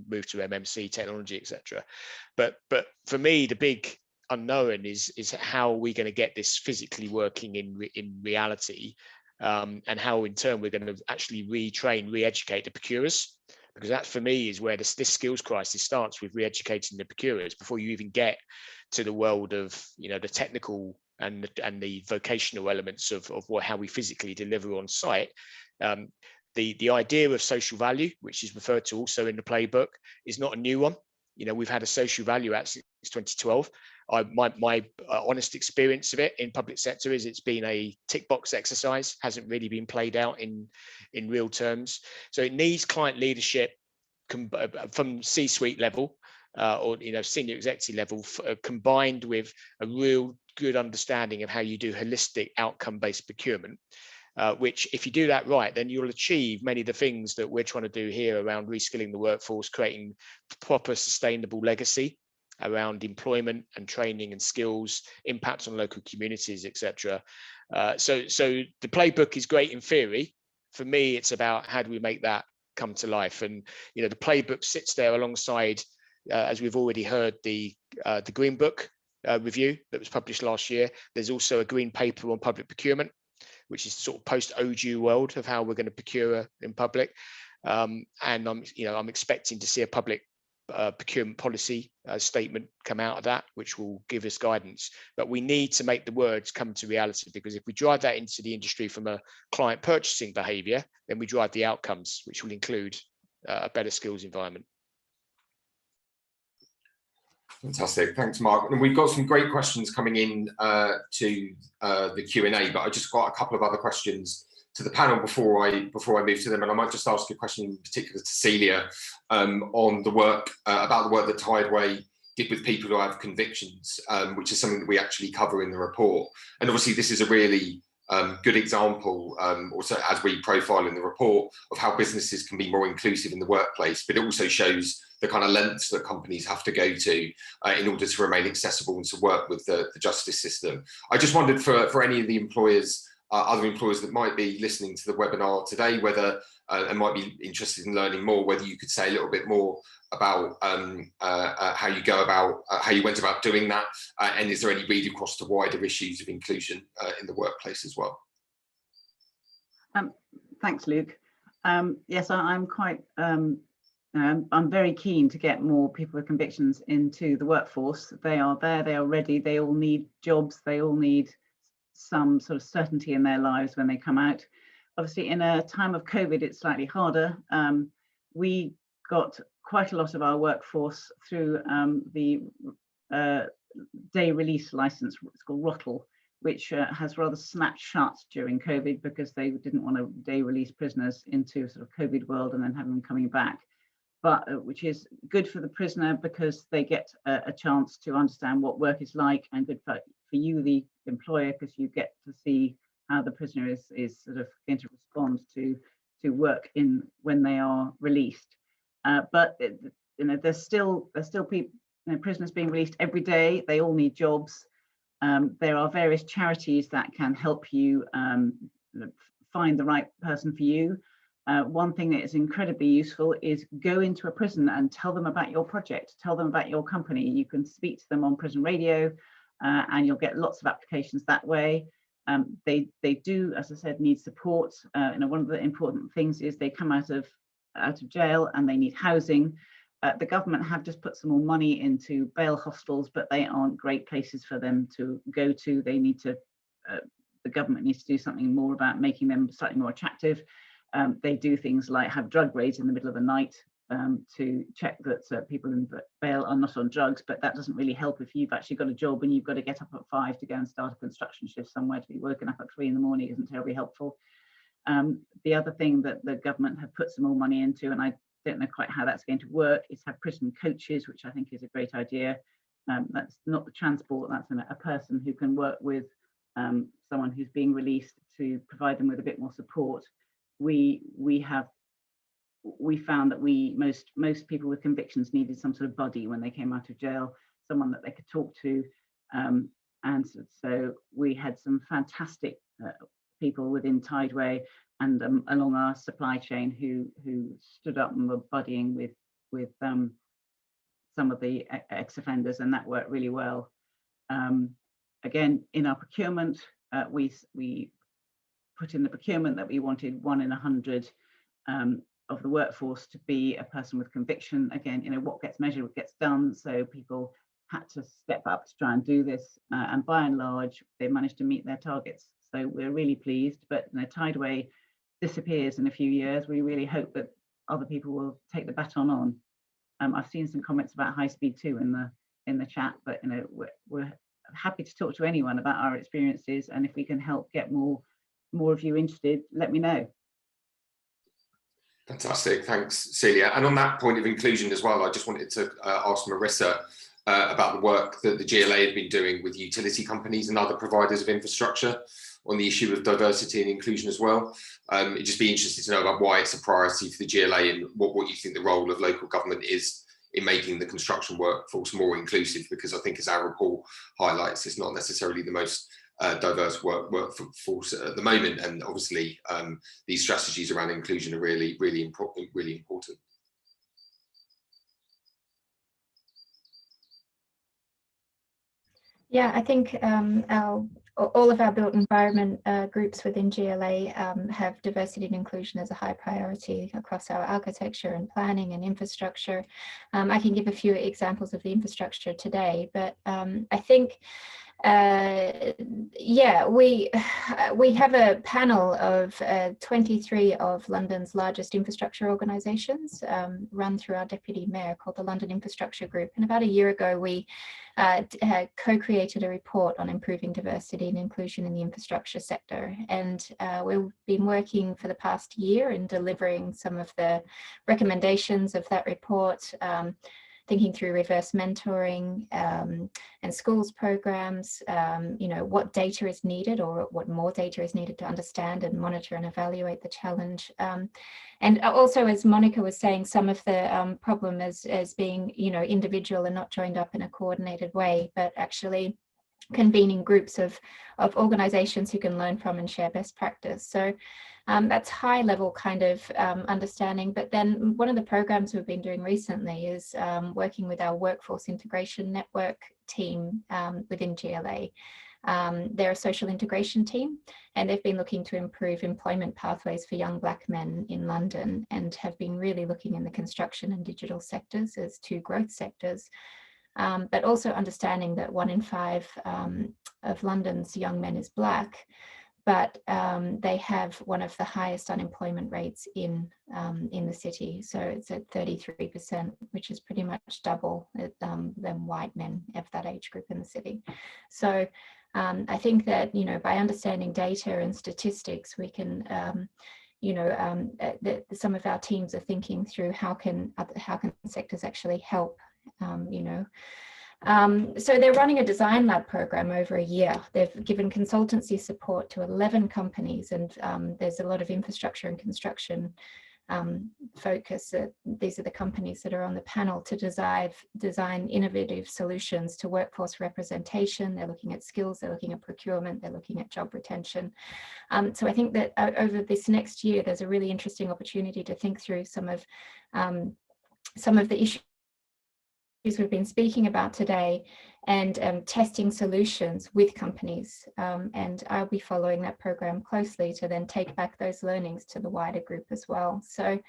move to MMC technology, etc. But for me, the big unknown is how are we going to get this physically working in reality, and how in turn we're going to actually retrain, re-educate the procurers. Because that, for me, is where this skills crisis starts, with re-educating the procurers before you even get to the world of the technical and the vocational elements of how we physically deliver on site. The idea of social value, which is referred to also in the playbook, is not a new one. we've had a social value act since 2012. My honest experience of it in public sector is it's been a tick box exercise, hasn't really been played out in real terms. So it needs client leadership from C-suite level or senior executive level, combined with a real good understanding of how you do holistic outcome-based procurement. Which, if you do that right, then you'll achieve many of the things that we're trying to do here around reskilling the workforce, creating proper sustainable legacy around employment and training and skills, impact on local communities, etc. So the playbook is great in theory. For me, it's about how do we make that come to life? And the playbook sits there alongside, as we've already heard, the Green Book review that was published last year. There's also a green paper on public procurement, which is sort of post-OJU world of how we're going to procure in public. And I'm expecting to see a public procurement policy statement come out of that, which will give us guidance. But we need to make the words come to reality, because if we drive that into the industry from a client purchasing behavior, then we drive the outcomes, which will include a better skills environment. Fantastic, thanks, Mark. And we've got some great questions coming in to the Q&A, but I just got a couple of other questions to the panel before I move to them, and I might just ask a question in particular to Celia on the work about the work that Tideway did with people who have convictions, which is something that we actually cover in the report. And obviously, this is a really good example, also as we profile in the report, of how businesses can be more inclusive in the workplace, but it also shows the kind of lengths that companies have to go to in order to remain accessible and to work with the justice system. I just wondered for any of the employers, other employers that might be listening to the webinar today, whether and might be interested in learning more, whether you could say a little bit more about how you go about, how you went about doing that, and is there any read across to wider issues of inclusion in the workplace as well? Thanks, Luke. Yes, I'm quite, I'm very keen to get more people with convictions into the workforce. They are there, they are ready, they all need jobs, they all need some sort of certainty in their lives when they come out. Obviously, in a time of COVID, it's slightly harder. We got quite a lot of our workforce through the day release license, it's called ROTL, which has rather snapped shut during COVID because they didn't want to day release prisoners into sort of COVID world and then have them coming back. But which is good for the prisoner because they get a chance to understand what work is like, and good for you, the employer, because you get to see how the prisoner is sort of going to respond to work in when they are released. But there's still people, prisoners being released every day. They all need jobs. There are various charities that can help you find the right person for you. One thing that is incredibly useful is go into a prison and tell them about your project, tell them about your company. You can speak to them on prison radio and you'll get lots of applications that way. They do, as I said, need support. One of the important things is they come out of jail and they need housing. The government have just put some more money into bail hostels, but they aren't great places for them to go to. They need to, the government needs to do something more about making them slightly more attractive. They do things like have drug raids in the middle of the night to check that people in bail are not on drugs, but that doesn't really help if you've actually got a job and you've got to get up at 5 to go and start a construction shift somewhere. To be woken up at 3 in the morning isn't terribly helpful. The other thing that the government have put some more money into, and I don't know quite how that's going to work, is have prison coaches, which I think is a great idea. That's not the transport, that's a person who can work with someone who's being released to provide them with a bit more support. We found that most people with convictions needed some sort of buddy when they came out of jail, someone that they could talk to, and so we had some fantastic people within Tideway and along our supply chain who stood up and were buddying with some of the ex-offenders, and that worked really well. Again, in our procurement, we put in the procurement that we wanted 1 in 100 of the workforce to be a person with conviction. Again, what gets measured, what gets done. So people had to step up to try and do this, and by and large, they managed to meet their targets. So we're really pleased. But Tideway disappears in a few years. We really hope that other people will take the baton on. I've seen some comments about high speed too in the chat, but we're happy to talk to anyone about our experiences, and if we can help get more of you interested, let me know. Fantastic, thanks, Celia. And on that point of inclusion as well, I just wanted to ask Marissa about the work that the GLA have been doing with utility companies and other providers of infrastructure on the issue of diversity and inclusion as well. It'd just be interesting to know about why it's a priority for the GLA and what you think the role of local government is in making the construction workforce more inclusive, because I think, as our report highlights, it's not necessarily the most diverse workforce at the moment, and obviously these strategies around inclusion are really important. Yeah, I think all of our built environment groups within GLA have diversity and inclusion as a high priority across our architecture and planning and infrastructure. I can give a few examples of the infrastructure today, but I think yeah, we have a panel of 23 of London's largest infrastructure organisations run through our deputy mayor, called the London Infrastructure Group. And about a year ago, we co-created a report on improving diversity and inclusion in the infrastructure sector. And we've been working for the past year in delivering some of the recommendations of that report, thinking through reverse mentoring and schools programs, what data is needed or what more data is needed to understand and monitor and evaluate the challenge. And also, as Monica was saying, some of the problem as being, individual and not joined up in a coordinated way, but actually convening groups of organizations who can learn from and share best practice. So that's high level kind of understanding. But then one of the programs we've been doing recently is working with our workforce integration network team within GLA. They're a social integration team, and they've been looking to improve employment pathways for young Black men in London, and have been really looking in the construction and digital sectors as two growth sectors. But also understanding that 1 in 5 of London's young men is Black, but they have one of the highest unemployment rates in the city. So it's at 33%, which is pretty much double than white men of that age group in the city. So I think that, by understanding data and statistics, we can some of our teams are thinking through how can sectors actually help. So they're running a design lab program over a year. They've given consultancy support to 11 companies, and there's a lot of infrastructure and construction focus. These are the companies that are on the panel to design innovative solutions to workforce representation. They're looking at skills, they're looking at procurement, they're looking at job retention. So I think that over this next year, there's a really interesting opportunity to think through some of the issues we've been speaking about today, and testing solutions with companies. And I'll be following that program closely to then take back those learnings to the wider group as well. So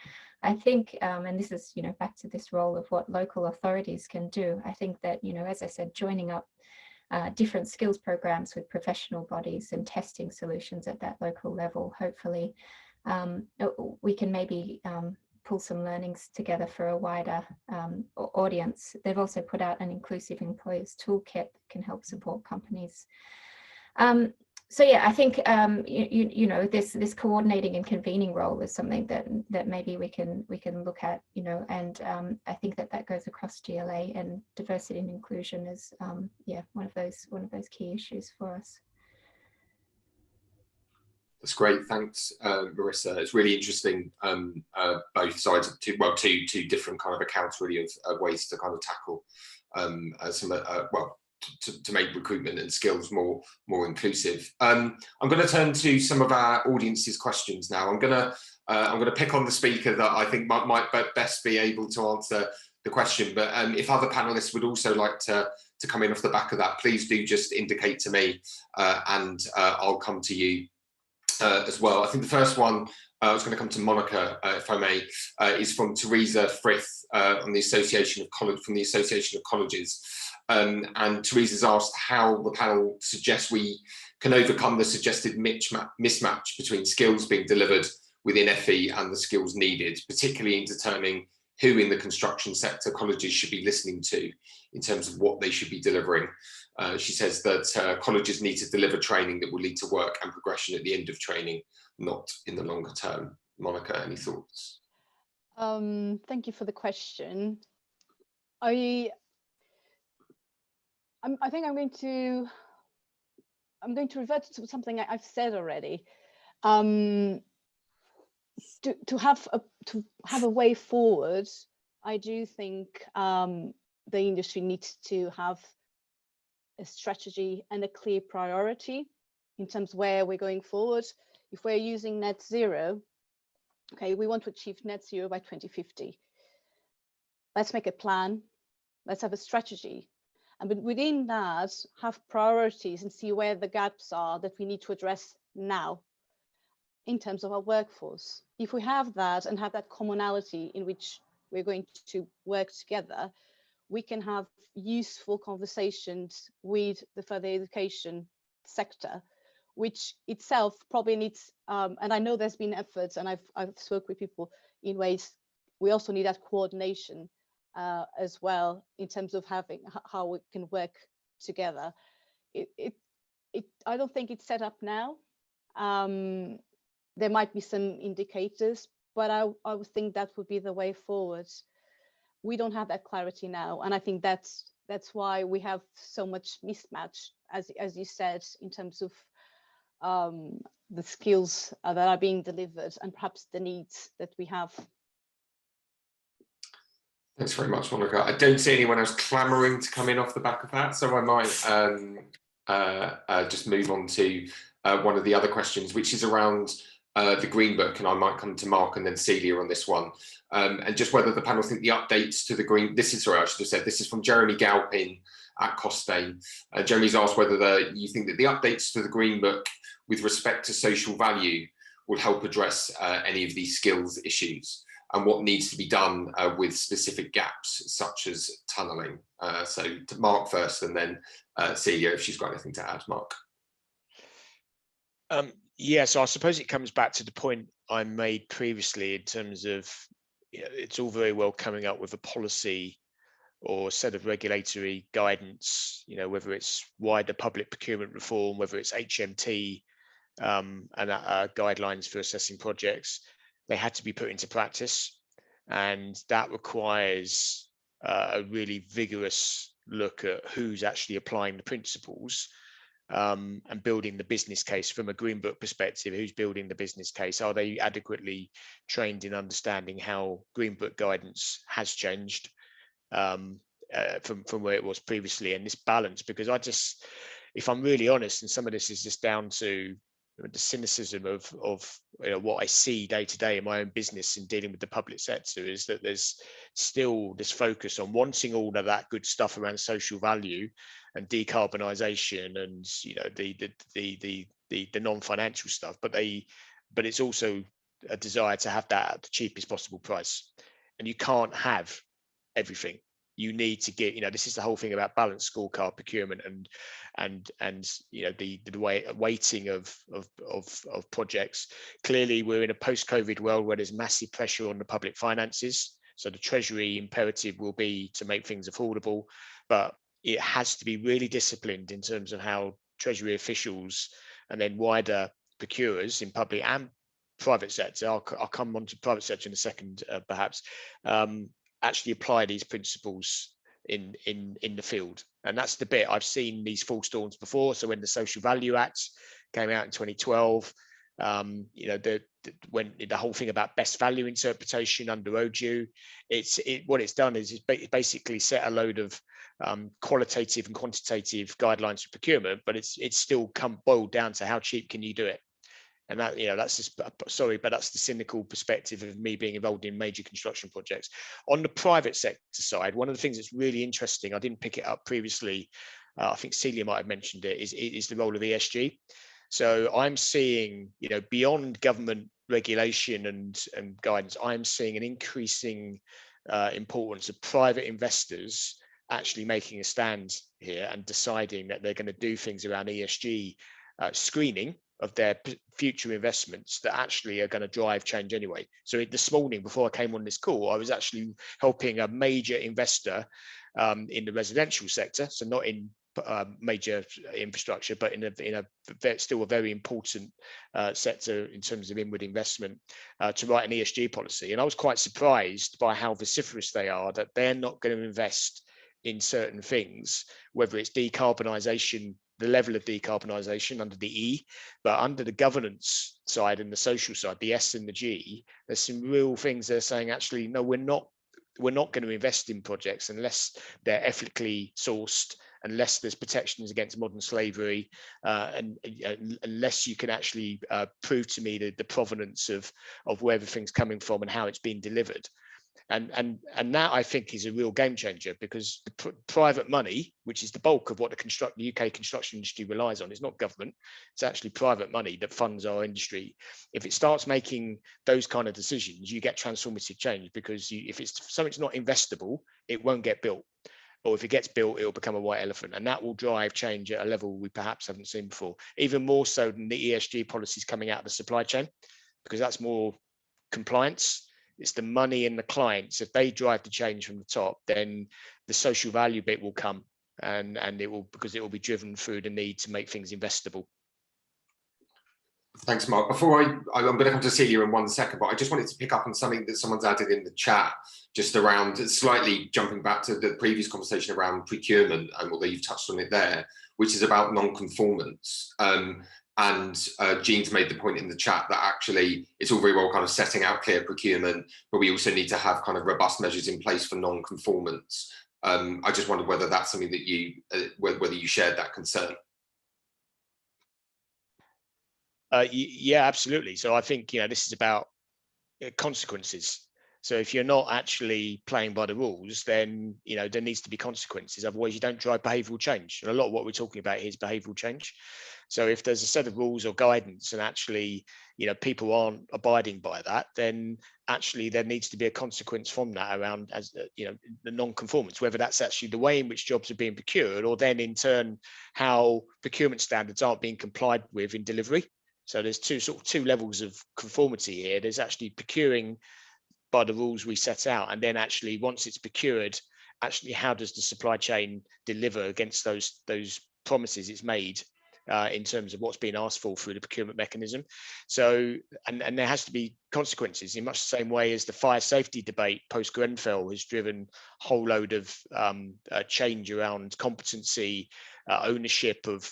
I think, and this is, back to this role of what local authorities can do. I think that, as I said, joining up different skills programs with professional bodies and testing solutions at that local level, hopefully we can maybe pull some learnings together for a wider audience. They've also put out an inclusive employers toolkit that can help support companies. So yeah, I think this coordinating and convening role is something that maybe we can look at, and I think that goes across GLA, and diversity and inclusion is one of those key issues for us. That's great, thanks, Marissa. It's really interesting, both sides of two different kind of accounts really of ways to kind of tackle to make recruitment and skills more inclusive. I'm going to turn to some of our audience's questions now. I'm going to pick on the speaker that I think might best be able to answer the question, but if other panelists would also like to come in off the back of that, please do just indicate to me, and I'll come to you as well. I think the first one, I was going to come to Monica, if I may, is from Teresa Frith from the Association of Colleges. And Teresa's asked how the panel suggests we can overcome the suggested mismatch between skills being delivered within FE and the skills needed, particularly in determining who in the construction sector colleges should be listening to in terms of what they should be delivering. She says that colleges need to deliver training that will lead to work and progression at the end of training, not in the longer term. Monica, any thoughts? Thank you for the question. I think I'm going to revert to something I've said already. To have a way forward, I do think the industry needs to have a strategy and a clear priority in terms of where we're going forward. If we're using net zero, okay, we want to achieve net zero by 2050. Let's make a plan. Let's have a strategy. And within that, have priorities and see where the gaps are that we need to address now in terms of our workforce. If we have that and have that commonality in which we're going to work together, we can have useful conversations with the further education sector, which itself probably needs, and I know there's been efforts, and I've spoke with people in ways, we also need that coordination as well in terms of having how we can work together. I don't think it's set up now. There might be some indicators, but I would think that would be the way forward. We don't have that clarity now, and I think that's why we have so much mismatch, as you said, in terms of the skills that are being delivered and perhaps the needs that we have. Thanks very much, Monica. I don't see anyone else clamouring to come in off the back of that, so I might just move on to one of the other questions, which is around the Green Book, and I might come to Mark and then Celia on this one, and just whether the panel think the updates to the Green, this is from Jeremy Galpin at Costain. Jeremy's asked whether you think that the updates to the Green Book with respect to social value will help address any of these skills issues, and what needs to be done with specific gaps such as tunnelling. So to Mark first, and then Celia, if she's got anything to add. Mark. Yeah, so I suppose it comes back to the point I made previously in terms of, it's all very well coming up with a policy or a set of regulatory guidance, whether it's wider public procurement reform, whether it's HMT and guidelines for assessing projects. They had to be put into practice, and that requires a really vigorous look at who's actually applying the principles. And building the business case from a Green Book perspective. Who's building the business case? Are they adequately trained in understanding how Green Book guidance has changed from where it was previously? And this balance, because if I'm really honest, and some of this is just down to the cynicism of what I see day to day in my own business in dealing with the public sector, is that there's still this focus on wanting all of that good stuff around social value and decarbonisation and the non-financial stuff, but it's also a desire to have that at the cheapest possible price, and you can't have everything. You need to get, this is the whole thing about balanced scorecard procurement and the weighting of projects. Clearly, we're in a post-COVID world where there's massive pressure on the public finances. So the Treasury imperative will be to make things affordable, but it has to be really disciplined in terms of how Treasury officials and then wider procurers in public and private sector, I'll come on to private sector in a second, perhaps, actually apply these principles in the field. And that's the bit I've seen these false storms before. So when the Social Value Act came out in 2012, when the whole thing about best value interpretation under OJEU, what it's done is it's basically set a load of qualitative and quantitative guidelines for procurement, but it's still boiled down to how cheap can you do it. And that, that's just, sorry, but that's the cynical perspective of me being involved in major construction projects. On the private sector side, one of the things that's really interesting, I didn't pick it up previously, I think Celia might have mentioned it, is the role of ESG. So I'm seeing, beyond government regulation and guidance, I'm seeing an increasing importance of private investors actually making a stand here and deciding that they're going to do things around ESG screening of their future investments that actually are going to drive change anyway. So this morning, before I came on this call, I was actually helping a major investor in the residential sector, so not in major infrastructure, but in a still a very important sector in terms of inward investment, to write an ESG policy. And I was quite surprised by how vociferous they are, that they're not going to invest in certain things, whether it's decarbonisation, the level of decarbonisation under the E, but under the governance side and the social side, the S and the G, there's some real things they're saying, actually, no, we're not going to invest in projects unless they're ethically sourced, unless there's protections against modern slavery, and unless you can actually prove to me the provenance of where everything's coming from and how it's been delivered. And that, I think, is a real game changer, because the private money, which is the bulk of what the UK construction industry relies on, is not government, it's actually private money that funds our industry. If it starts making those kind of decisions, you get transformative change, because if something's not investable, it won't get built. Or if it gets built, it'll become a white elephant, and that will drive change at a level we perhaps haven't seen before, even more so than the ESG policies coming out of the supply chain, because that's more compliance. It's the money and the clients. If they drive the change from the top, then the social value bit will come, and it will, because it will be driven through the need to make things investable. Thanks, Mark. Before I'm going to come to Celia in 1 second, but I just wanted to pick up on something that someone's added in the chat, just around, slightly jumping back to the previous conversation around procurement, and although you've touched on it there, which is about non-conformance. And Jean's made the point in the chat that actually it's all very well kind of setting out clear procurement, but we also need to have kind of robust measures in place for non-conformance. I just wondered whether that's something that you, whether you shared that concern. Yeah, absolutely. So I think, this is about consequences. So if you're not actually playing by the rules, then, there needs to be consequences. Otherwise, you don't drive behavioural change. And a lot of what we're talking about here is behavioural change. So if there's a set of rules or guidance and actually, people aren't abiding by that, then actually there needs to be a consequence from that around, as the non-conformance, whether that's actually the way in which jobs are being procured, or then in turn how procurement standards aren't being complied with in delivery. So there's two levels of conformity here. There's actually procuring by the rules we set out, and then actually once it's procured, actually how does the supply chain deliver against those promises it's made in terms of what's being asked for through the procurement mechanism. So and there has to be consequences, in much the same way as the fire safety debate post Grenfell has driven a whole load of change around competency, ownership of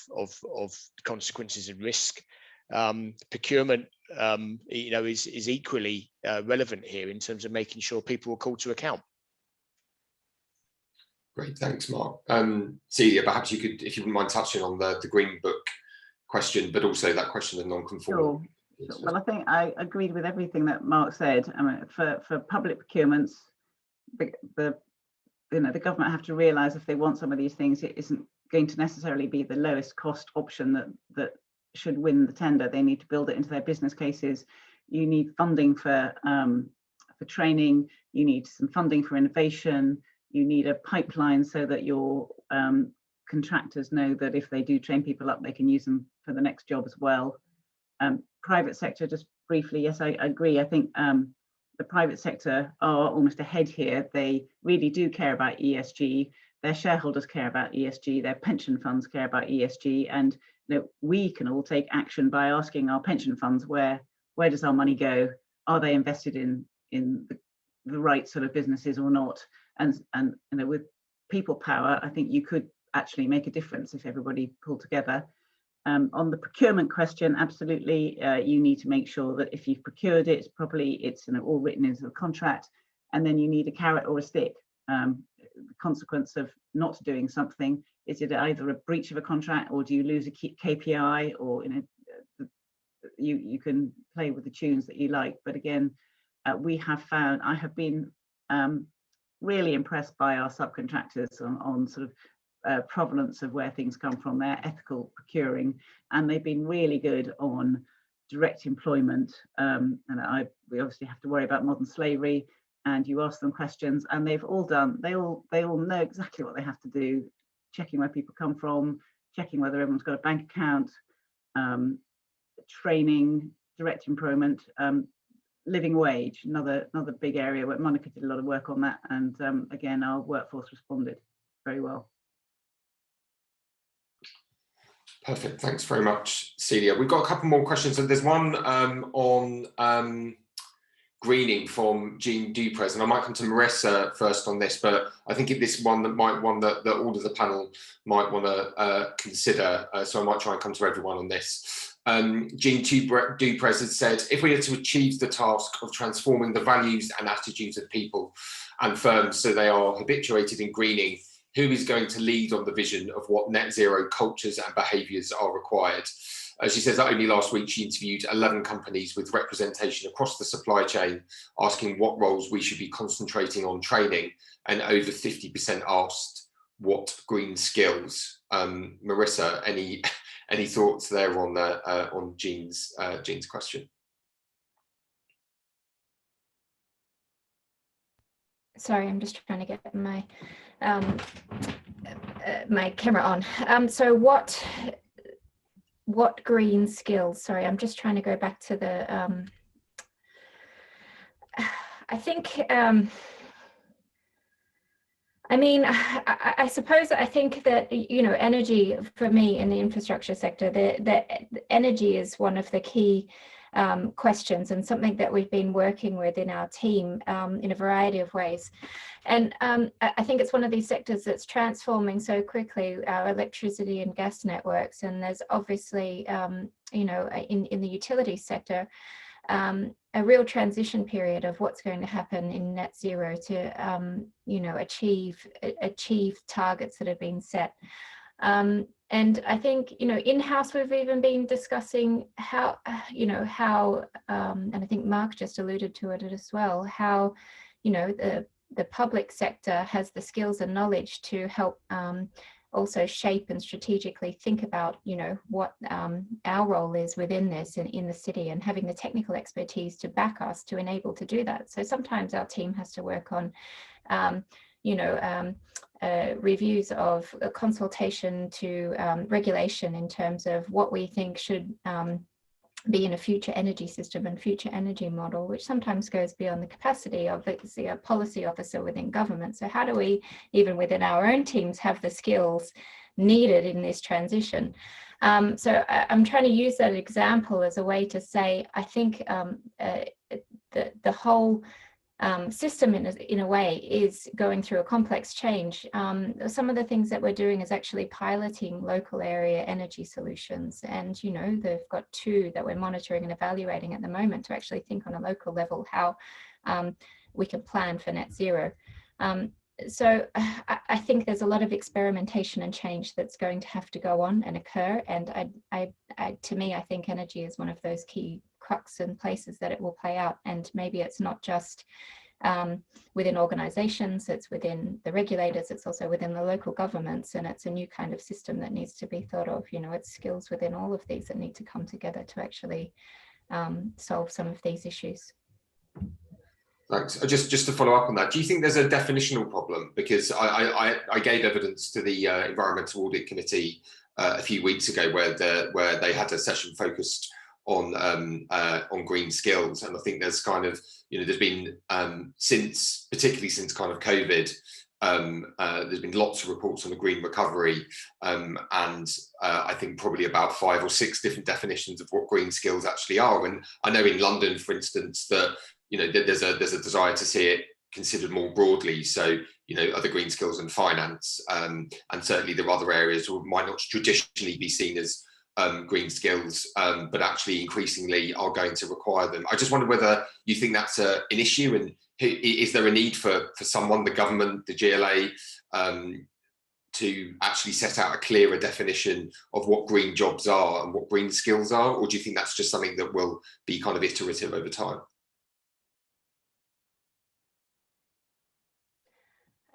consequences and risk. Procurement is equally relevant here in terms of making sure people are called to account. Great, thanks, Mark. Celia, perhaps you could, if you wouldn't mind touching on the Green Book question, but also that question of non-conforming. Sure. Well, I think I agreed with everything that Mark said. I mean, for public procurements, the government have to realise, if they want some of these things, it isn't going to necessarily be the lowest cost option that should win the tender. They need to build it into their business cases. You need funding for training. You need some funding for innovation. You need a pipeline so that your contractors know that if they do train people up, they can use them for the next job as well. Private sector, just briefly, yes, I agree. I think the private sector are almost ahead here. They really do care about ESG. Their shareholders care about ESG. Their pension funds care about ESG. And we can all take action by asking our pension funds, where does our money go? Are they invested in the right sort of businesses or not? And with people power, I think you could actually make a difference if everybody pulled together. On the procurement question, absolutely, you need to make sure that if you've procured it properly, it's all written into the contract, and then you need a carrot or a stick. The consequence of not doing something, is it either a breach of a contract, or do you lose a KPI, or you can play with the tunes that you like. But again, I have been really impressed by our subcontractors on sort of provenance of where things come from, their ethical procuring, and they've been really good on direct employment. We obviously have to worry about modern slavery, and you ask them questions, and they all know exactly what they have to do, checking where people come from, checking whether everyone's got a bank account, training, direct employment, living wage, another big area where Monica did a lot of work on that, and again our workforce responded very well. Perfect. Thanks very much, Celia. We've got a couple more questions. So there's one on greening from Jean Dupres, and I might come to Marissa first on this, but I think this one that all of the panel might want to consider. So I might try and come to everyone on this. Jean Dupres has said, if we are to achieve the task of transforming the values and attitudes of people and firms so they are habituated in greening, who is going to lead on the vision of what net zero cultures and behaviours are required? She says that only last week she interviewed 11 companies with representation across the supply chain, asking what roles we should be concentrating on training, and over 50% asked what green skills. Marissa, any thoughts there on Jean's question? Sorry, I'm just trying to get my my camera on. So what green skills? Sorry, I'm just trying to go back to the. I think. I mean, I suppose I think that, you know, energy for me in the infrastructure sector, the energy is one of the key questions, and something that we've been working with in our team in a variety of ways. And I think it's one of these sectors that's transforming so quickly, our electricity and gas networks. And there's obviously, you know, in the utility sector, a real transition period of what's going to happen in net zero to, you know, achieve targets that have been set. And I think, you know, in-house we've even been discussing how, you know, how, and I think Mark just alluded to it as well, how, you know, the public sector has the skills and knowledge to help also shape and strategically think about, you know, what our role is within this in the city, and having the technical expertise to back us to enable to do that. So sometimes our team has to work on, you know, reviews of consultation to regulation in terms of what we think should be in a future energy system and future energy model, which sometimes goes beyond the capacity of the policy officer within government. So how do we, even within our own teams, have the skills needed in this transition? So I'm trying to use that example as a way to say, I think the whole system in a way is going through a complex change. Some of the things that we're doing is actually piloting local area energy solutions, and you know, they've got 2 that we're monitoring and evaluating at the moment to actually think on a local level how we can plan for net zero. So I think there's a lot of experimentation and change that's going to have to go on and occur, and to me, I think energy is one of those key crux and places that it will play out. And maybe it's not just within organizations, it's within the regulators, it's also within the local governments, and it's a new kind of system that needs to be thought of. You know, it's skills within all of these that need to come together to actually solve some of these issues. Thanks. Just to follow up on that, do you think there's a definitional problem? Because I gave evidence to the Environmental Audit Committee a few weeks ago where they had a session focused on green skills, and I think there's kind of, you know, there's been particularly since kind of COVID, there's been lots of reports on the green recovery, and I think probably about 5 or 6 different definitions of what green skills actually are. And I know in London, for instance, that, you know, there's a desire to see it considered more broadly. So, you know, other green skills and finance, and certainly there are other areas that might not traditionally be seen as green skills, but actually increasingly are going to require them. I just wonder whether you think that's an issue, and is there a need for someone, the government, the GLA, to actually set out a clearer definition of what green jobs are and what green skills are, or do you think that's just something that will be kind of iterative over time?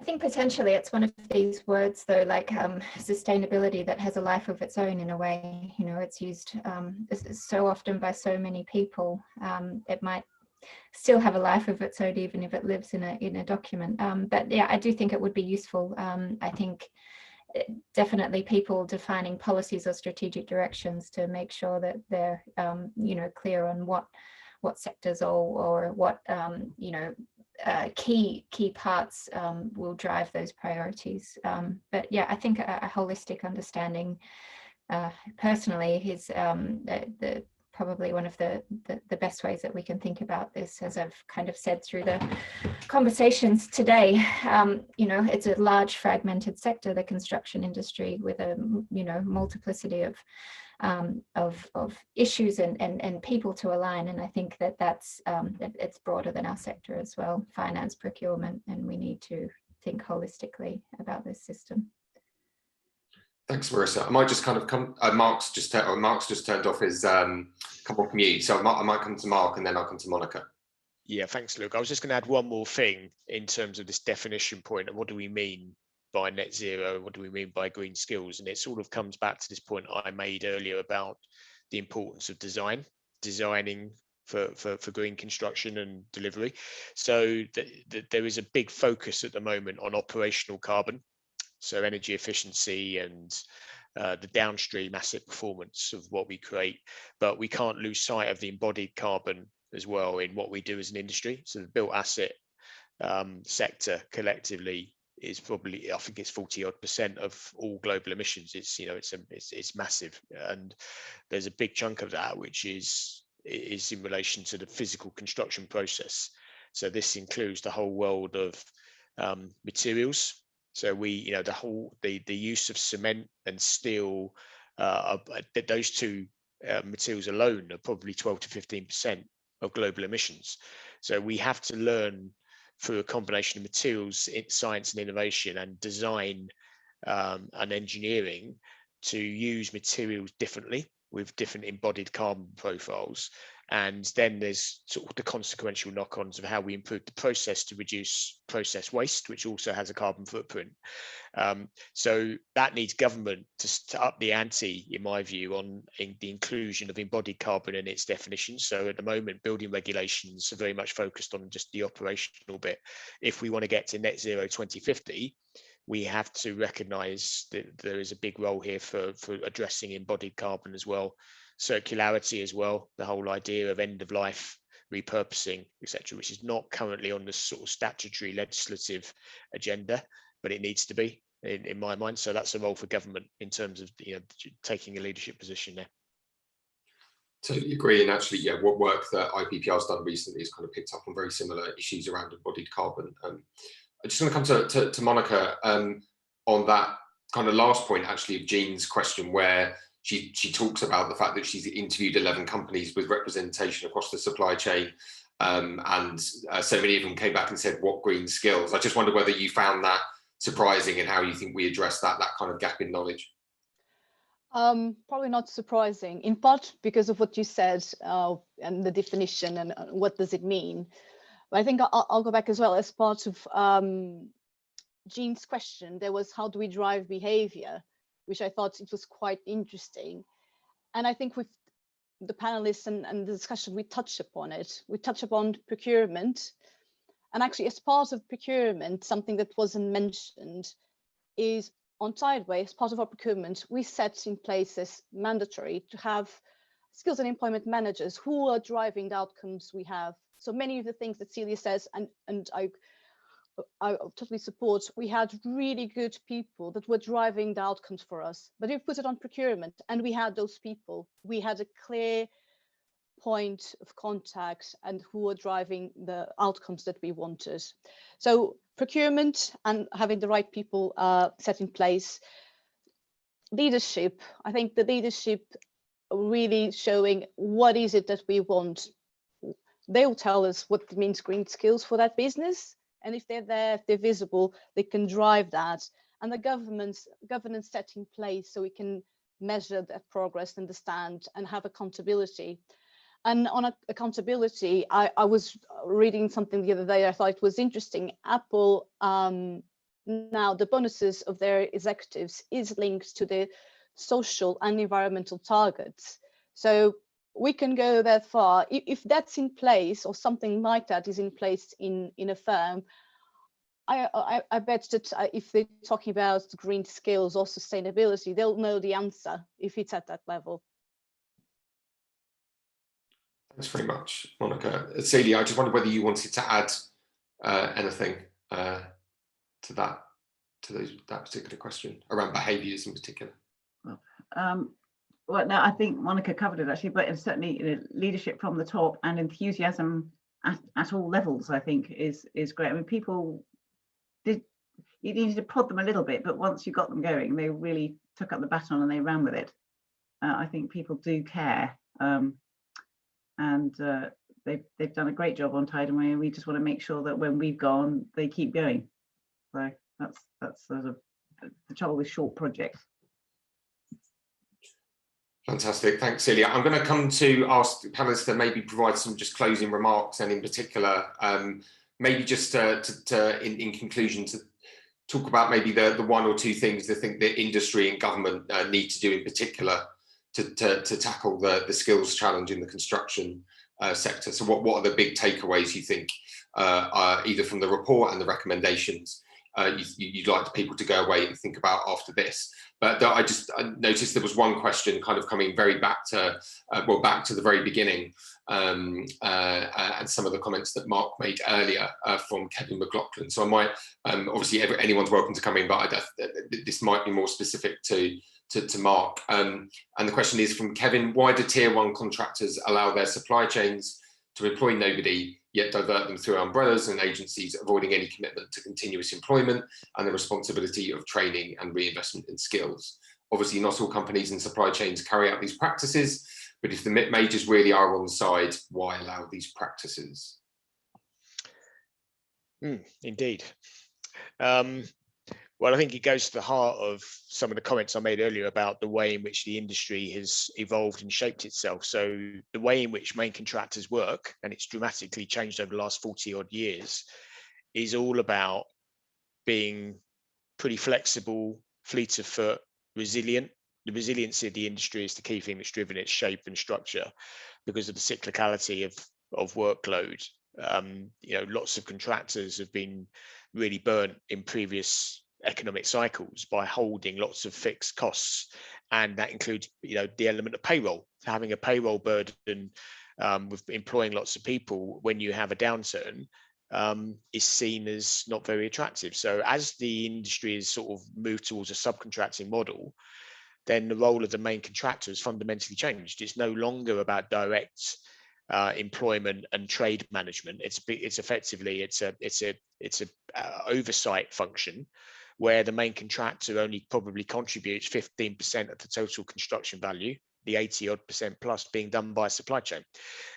I think potentially it's one of these words, though, like sustainability, that has a life of its own in a way. You know, it's used so often by so many people. It might still have a life of its own, even if it lives in a document. But yeah, I do think it would be useful. I think definitely people defining policies or strategic directions to make sure that they're clear on what sectors or what key parts will drive those priorities. But yeah, I think a holistic understanding personally is probably one of the best ways that we can think about this, as I've kind of said through the conversations today. It's a large fragmented sector, the construction industry, with a multiplicity of issues and people to align. And I think that's it's broader than our sector as well, finance, procurement, and we need to think holistically about this system. Thanks, Marissa. I might just kind of come. Mark's just turned off his come off mute, so I might come to Mark and then I'll come to Monica. Yeah, thanks, Luke. I was just going to add one more thing in terms of this definition point and what do we mean by net zero? What do we mean by green skills? And it sort of comes back to this point I made earlier about the importance of designing for green construction and delivery. So there is a big focus at the moment on operational carbon. So energy efficiency and the downstream asset performance of what we create, but we can't lose sight of the embodied carbon as well in what we do as an industry. So the built asset sector collectively is probably, I think it's 40% of all global emissions. It's massive, and there's a big chunk of that which is in relation to the physical construction process. So this includes the whole world of materials. So the use of cement and steel, those two materials alone are probably 12 to 15% of global emissions. So we have to learn through a combination of materials, science and innovation, and design and engineering to use materials differently with different embodied carbon profiles. And then there's sort of the consequential knock-ons of how we improve the process to reduce process waste, which also has a carbon footprint. So that needs government to up the ante, in my view, on the inclusion of embodied carbon in its definition. So at the moment, building regulations are very much focused on just the operational bit. If we want to get to net zero 2050, we have to recognise that there is a big role here for addressing embodied carbon as well. Circularity as well, the whole idea of end of life, repurposing, etc., which is not currently on the sort of statutory legislative agenda, but it needs to be in my mind. So that's a role for government in terms of taking a leadership position there. Totally agree. And actually, yeah, what work that IPPR has done recently has kind of picked up on very similar issues around embodied carbon. I just want to come to Monica on that kind of last point, actually, of Jean's question, where she talks about the fact that she's interviewed 11 companies with representation across the supply chain, and so many of them came back and said, what green skills? I just wonder whether you found that surprising and how you think we address that kind of gap in knowledge. Probably not surprising, in part because of what you said and the definition and what does it mean. But I think I'll go back as well as part of Jean's question. There was, how do we drive behavior, which I thought it was quite interesting. And I think with the panelists and the discussion, we touch upon it. We touch upon procurement. And actually, as part of procurement, something that wasn't mentioned is on Tideway, as part of our procurement, we set in place as mandatory to have skills and employment managers who are driving the outcomes we have. So many of the things that Celia says, and I totally support, we had really good people that were driving the outcomes for us, but we put it on procurement and we had those people. We had a clear point of contact and who were driving the outcomes that we wanted. So procurement and having the right people set in place. Leadership, I think the leadership really showing what is it that we want. They'll tell us what it means green skills for that business. And if they're there, if they're visible, they can drive that. And the governance set in place so we can measure that progress, understand, and have accountability. And on accountability, I was reading something the other day I thought it was interesting. Apple, now the bonuses of their executives is linked to the social and environmental targets. So we can go that far. If that's in place or something like that is in place in a firm, I bet that if they're talking about green skills or sustainability, they'll know the answer if it's at that level. Thanks very much, Monica. Celia, I just wondered whether you wanted to add anything to that particular question around behaviours in particular. Well, no, I think Monica covered it actually, but it's certainly leadership from the top and enthusiasm at all levels, I think, is great. I mean, people you needed to prod them a little bit, but once you got them going, they really took up the baton and they ran with it. I think people do care, and they've done a great job on Tideway, and we just want to make sure that when we've gone, they keep going. So that's sort of the trouble with short projects. Fantastic, thanks, Celia. I'm going to come to ask the panelists to maybe provide some just closing remarks, and in particular, maybe just in conclusion, to talk about maybe the one or two things they think the industry and government need to do in particular to tackle the skills challenge in the construction sector. So what are the big takeaways you think, either from the report and the recommendations, you'd like people to go away and think about after this? But I noticed there was one question kind of coming very back to the very beginning, and some of the comments that Mark made earlier from Kevin McLaughlin. So I might, obviously anyone's welcome to come in, but this might be more specific to Mark. And the question is from Kevin: why do tier one contractors allow their supply chains to employ nobody, yet divert them through umbrellas and agencies, avoiding any commitment to continuous employment and the responsibility of training and reinvestment in skills? Obviously, not all companies and supply chains carry out these practices, but if the majors really are on side, why allow these practices? Indeed. Well, I think it goes to the heart of some of the comments I made earlier about the way in which the industry has evolved and shaped itself. So the way in which main contractors work, and it's dramatically changed over the last 40 odd years, is all about being pretty flexible, fleet of foot, resilient. The resiliency of the industry is the key thing that's driven its shape and structure because of the cyclicality of workload. Lots of contractors have been really burnt in previous economic cycles by holding lots of fixed costs, and that includes the element of payroll. Having a payroll burden with employing lots of people when you have a downturn is seen as not very attractive. So as the industry has sort of moved towards a subcontracting model, then the role of the main contractor has fundamentally changed. It's no longer about direct employment and trade management. It's effectively a oversight function where the main contractor only probably contributes 15% of the total construction value, the 80% plus being done by supply chain.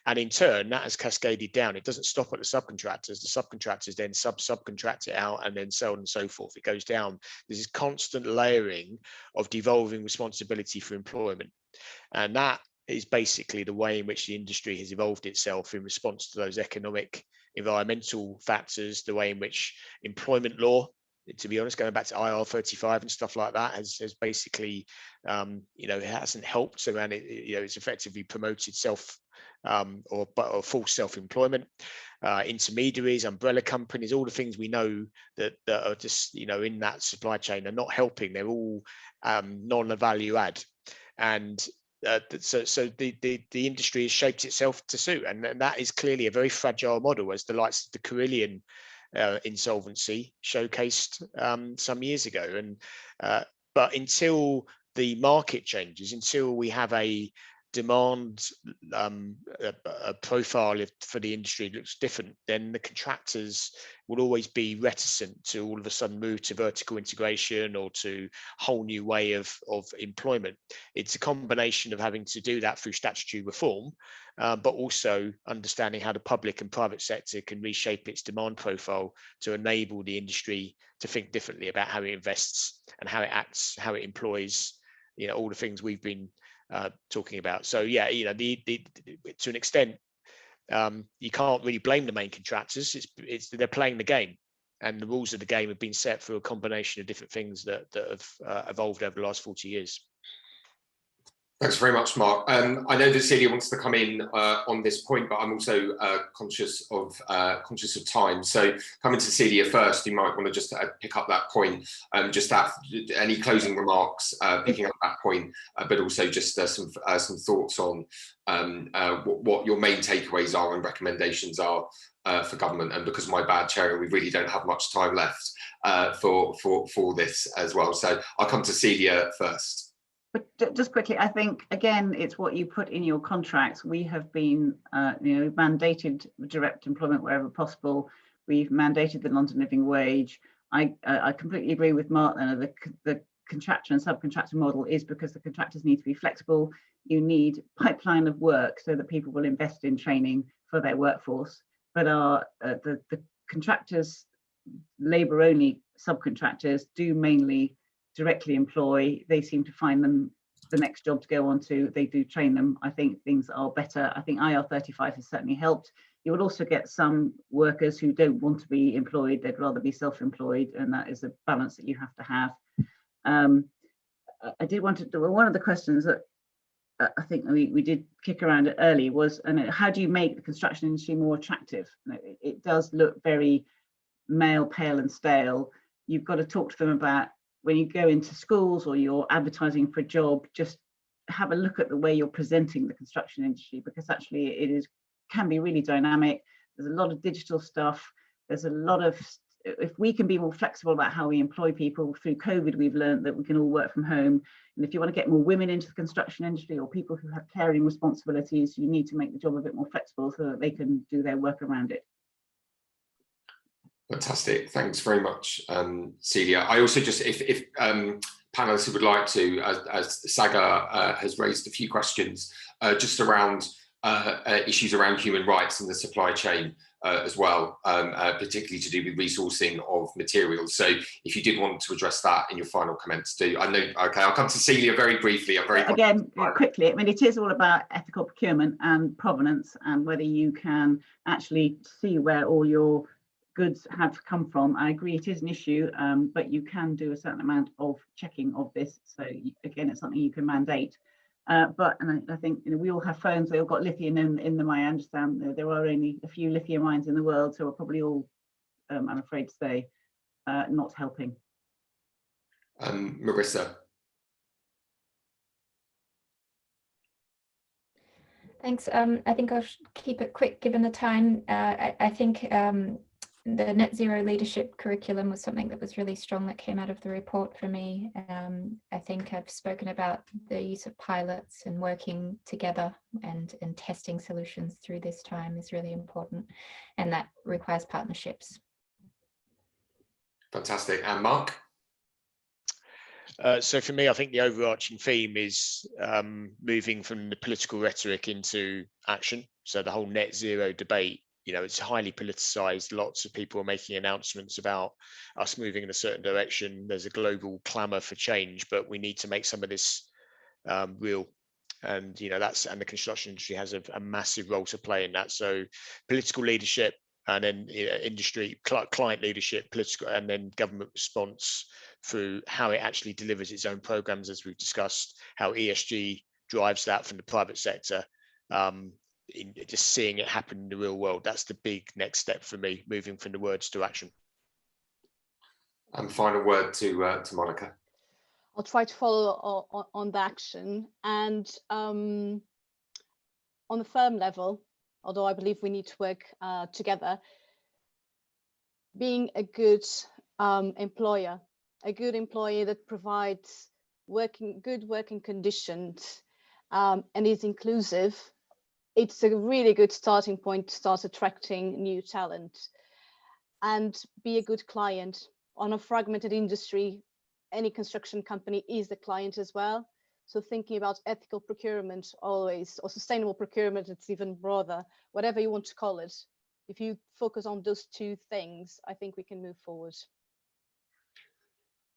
And in turn, that has cascaded down. It doesn't stop at the subcontractors. The subcontractors then subcontract it out, and then so on and so forth. It goes down. There's this constant layering of devolving responsibility for employment. And that is basically the way in which the industry has evolved itself in response to those economic, environmental factors, the way in which employment law, to be honest, going back to IR35 and stuff like that, has basically, it hasn't helped around it. It's effectively promoted or false self-employment, intermediaries, umbrella companies, all the things we know that are just, in that supply chain are not helping. They're all non-value add. And so the industry has shaped itself to suit, and that is clearly a very fragile model, as the likes of the Carillion insolvency showcased some years ago. But until the market changes, until we have a demand a profile for the industry looks different, then the contractors will always be reticent to all of a sudden move to vertical integration or to a whole new way of employment. It's a combination of having to do that through statutory reform, but also understanding how the public and private sector can reshape its demand profile to enable the industry to think differently about how it invests and how it acts, how it employs, all the things we've been talking about. So yeah, to an extent, you can't really blame the main contractors. They're playing the game, and the rules of the game have been set through a combination of different things that have evolved over the last 40 years. Thanks very much, Mark. I know that Celia wants to come in on this point, but I'm also conscious of time. So coming to Celia first, you might want to just pick up that point. Just that any closing remarks, picking up that point, but also just some thoughts on what your main takeaways are and recommendations are for government. And because of my bad chairing, we really don't have much time left for this as well. So I'll come to Celia first. But just quickly, I think, again, it's what you put in your contracts. We have been, mandated direct employment wherever possible. We've mandated the London Living Wage. I completely agree with Mark. The contractor and subcontractor model is because the contractors need to be flexible. You need pipeline of work so that people will invest in training for their workforce. But the contractors, labour-only subcontractors, do mainly directly employ. They seem to find them the next job to go on to. They do train them. I think things are better. I think IR35 has certainly helped. You will also get some workers who don't want to be employed. They'd rather be self-employed, and that is a balance that you have to have. I did want to do one of the questions that I think we did kick around it early was, how do you make the construction industry more attractive? It does look very male, pale and stale. You've got to talk to them about, when you go into schools or you're advertising for a job, just have a look at the way you're presenting the construction industry, because actually can be really dynamic. There's a lot of digital stuff. There's a lot of, if we can be more flexible about how we employ people. Through COVID, we've learned that we can all work from home. And if you want to get more women into the construction industry, or people who have caring responsibilities, you need to make the job a bit more flexible so that they can do their work around it. Fantastic, thanks very much, Celia. I also just, if panelists would like to, as Saga has raised a few questions just around issues around human rights and the supply chain as well, particularly to do with resourcing of materials. So if you did want to address that in your final comments too, I know, okay, I'll come to Celia very briefly. Again, quickly, I mean, it is all about ethical procurement and provenance, and whether you can actually see where all your goods have come from. I agree it is an issue, but you can do a certain amount of checking of this. So again, it's something you can mandate. But I think we all have phones, they all got lithium in them. I understand there are only a few lithium mines in the world, so we're probably all, I'm afraid to say, not helping. Marissa. Thanks. I think I'll keep it quick given the time. I think the net zero leadership curriculum was something that was really strong that came out of the report for me. I think I've spoken about the use of pilots and working together and testing solutions through this time is really important, and that requires partnerships. Fantastic. And Mark? So for me, I think the overarching theme is moving from the political rhetoric into action. So the whole net zero debate, it's highly politicized. Lots of people are making announcements about us moving in a certain direction. There's a global clamor for change, but we need to make some of this real. And and the construction industry has a massive role to play in that. So political leadership, and then industry, client leadership, political, and then government response through how it actually delivers its own programs, as we've discussed, how ESG drives that from the private sector. Just seeing it happen in the real world, that's the big next step for me, moving from the words to action. And final word to Monica. I'll try to follow on the action, and on the firm level, although I believe we need to work together, being a good employer that provides good working conditions and is inclusive, it's a really good starting point to start attracting new talent. And be a good client. On a fragmented industry, any construction company is the client as well. So thinking about ethical procurement always, or sustainable procurement, it's even broader, whatever you want to call it. If you focus on those two things, I think we can move forward.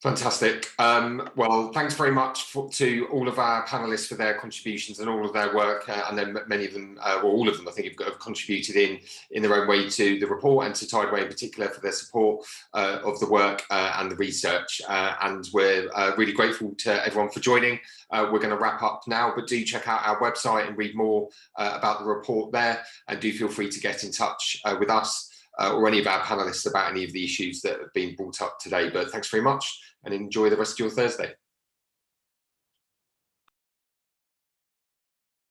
Fantastic. Well, thanks very much to all of our panelists for their contributions and all of their work. And then many of them, or all of them, I think, have contributed in their own way to the report, and to Tideway in particular for their support of the work and the research. And we're really grateful to everyone for joining. We're going to wrap up now, but do check out our website and read more about the report there. And do feel free to get in touch with us or any of our panelists about any of the issues that have been brought up today. But thanks very much, and enjoy the rest of your Thursday.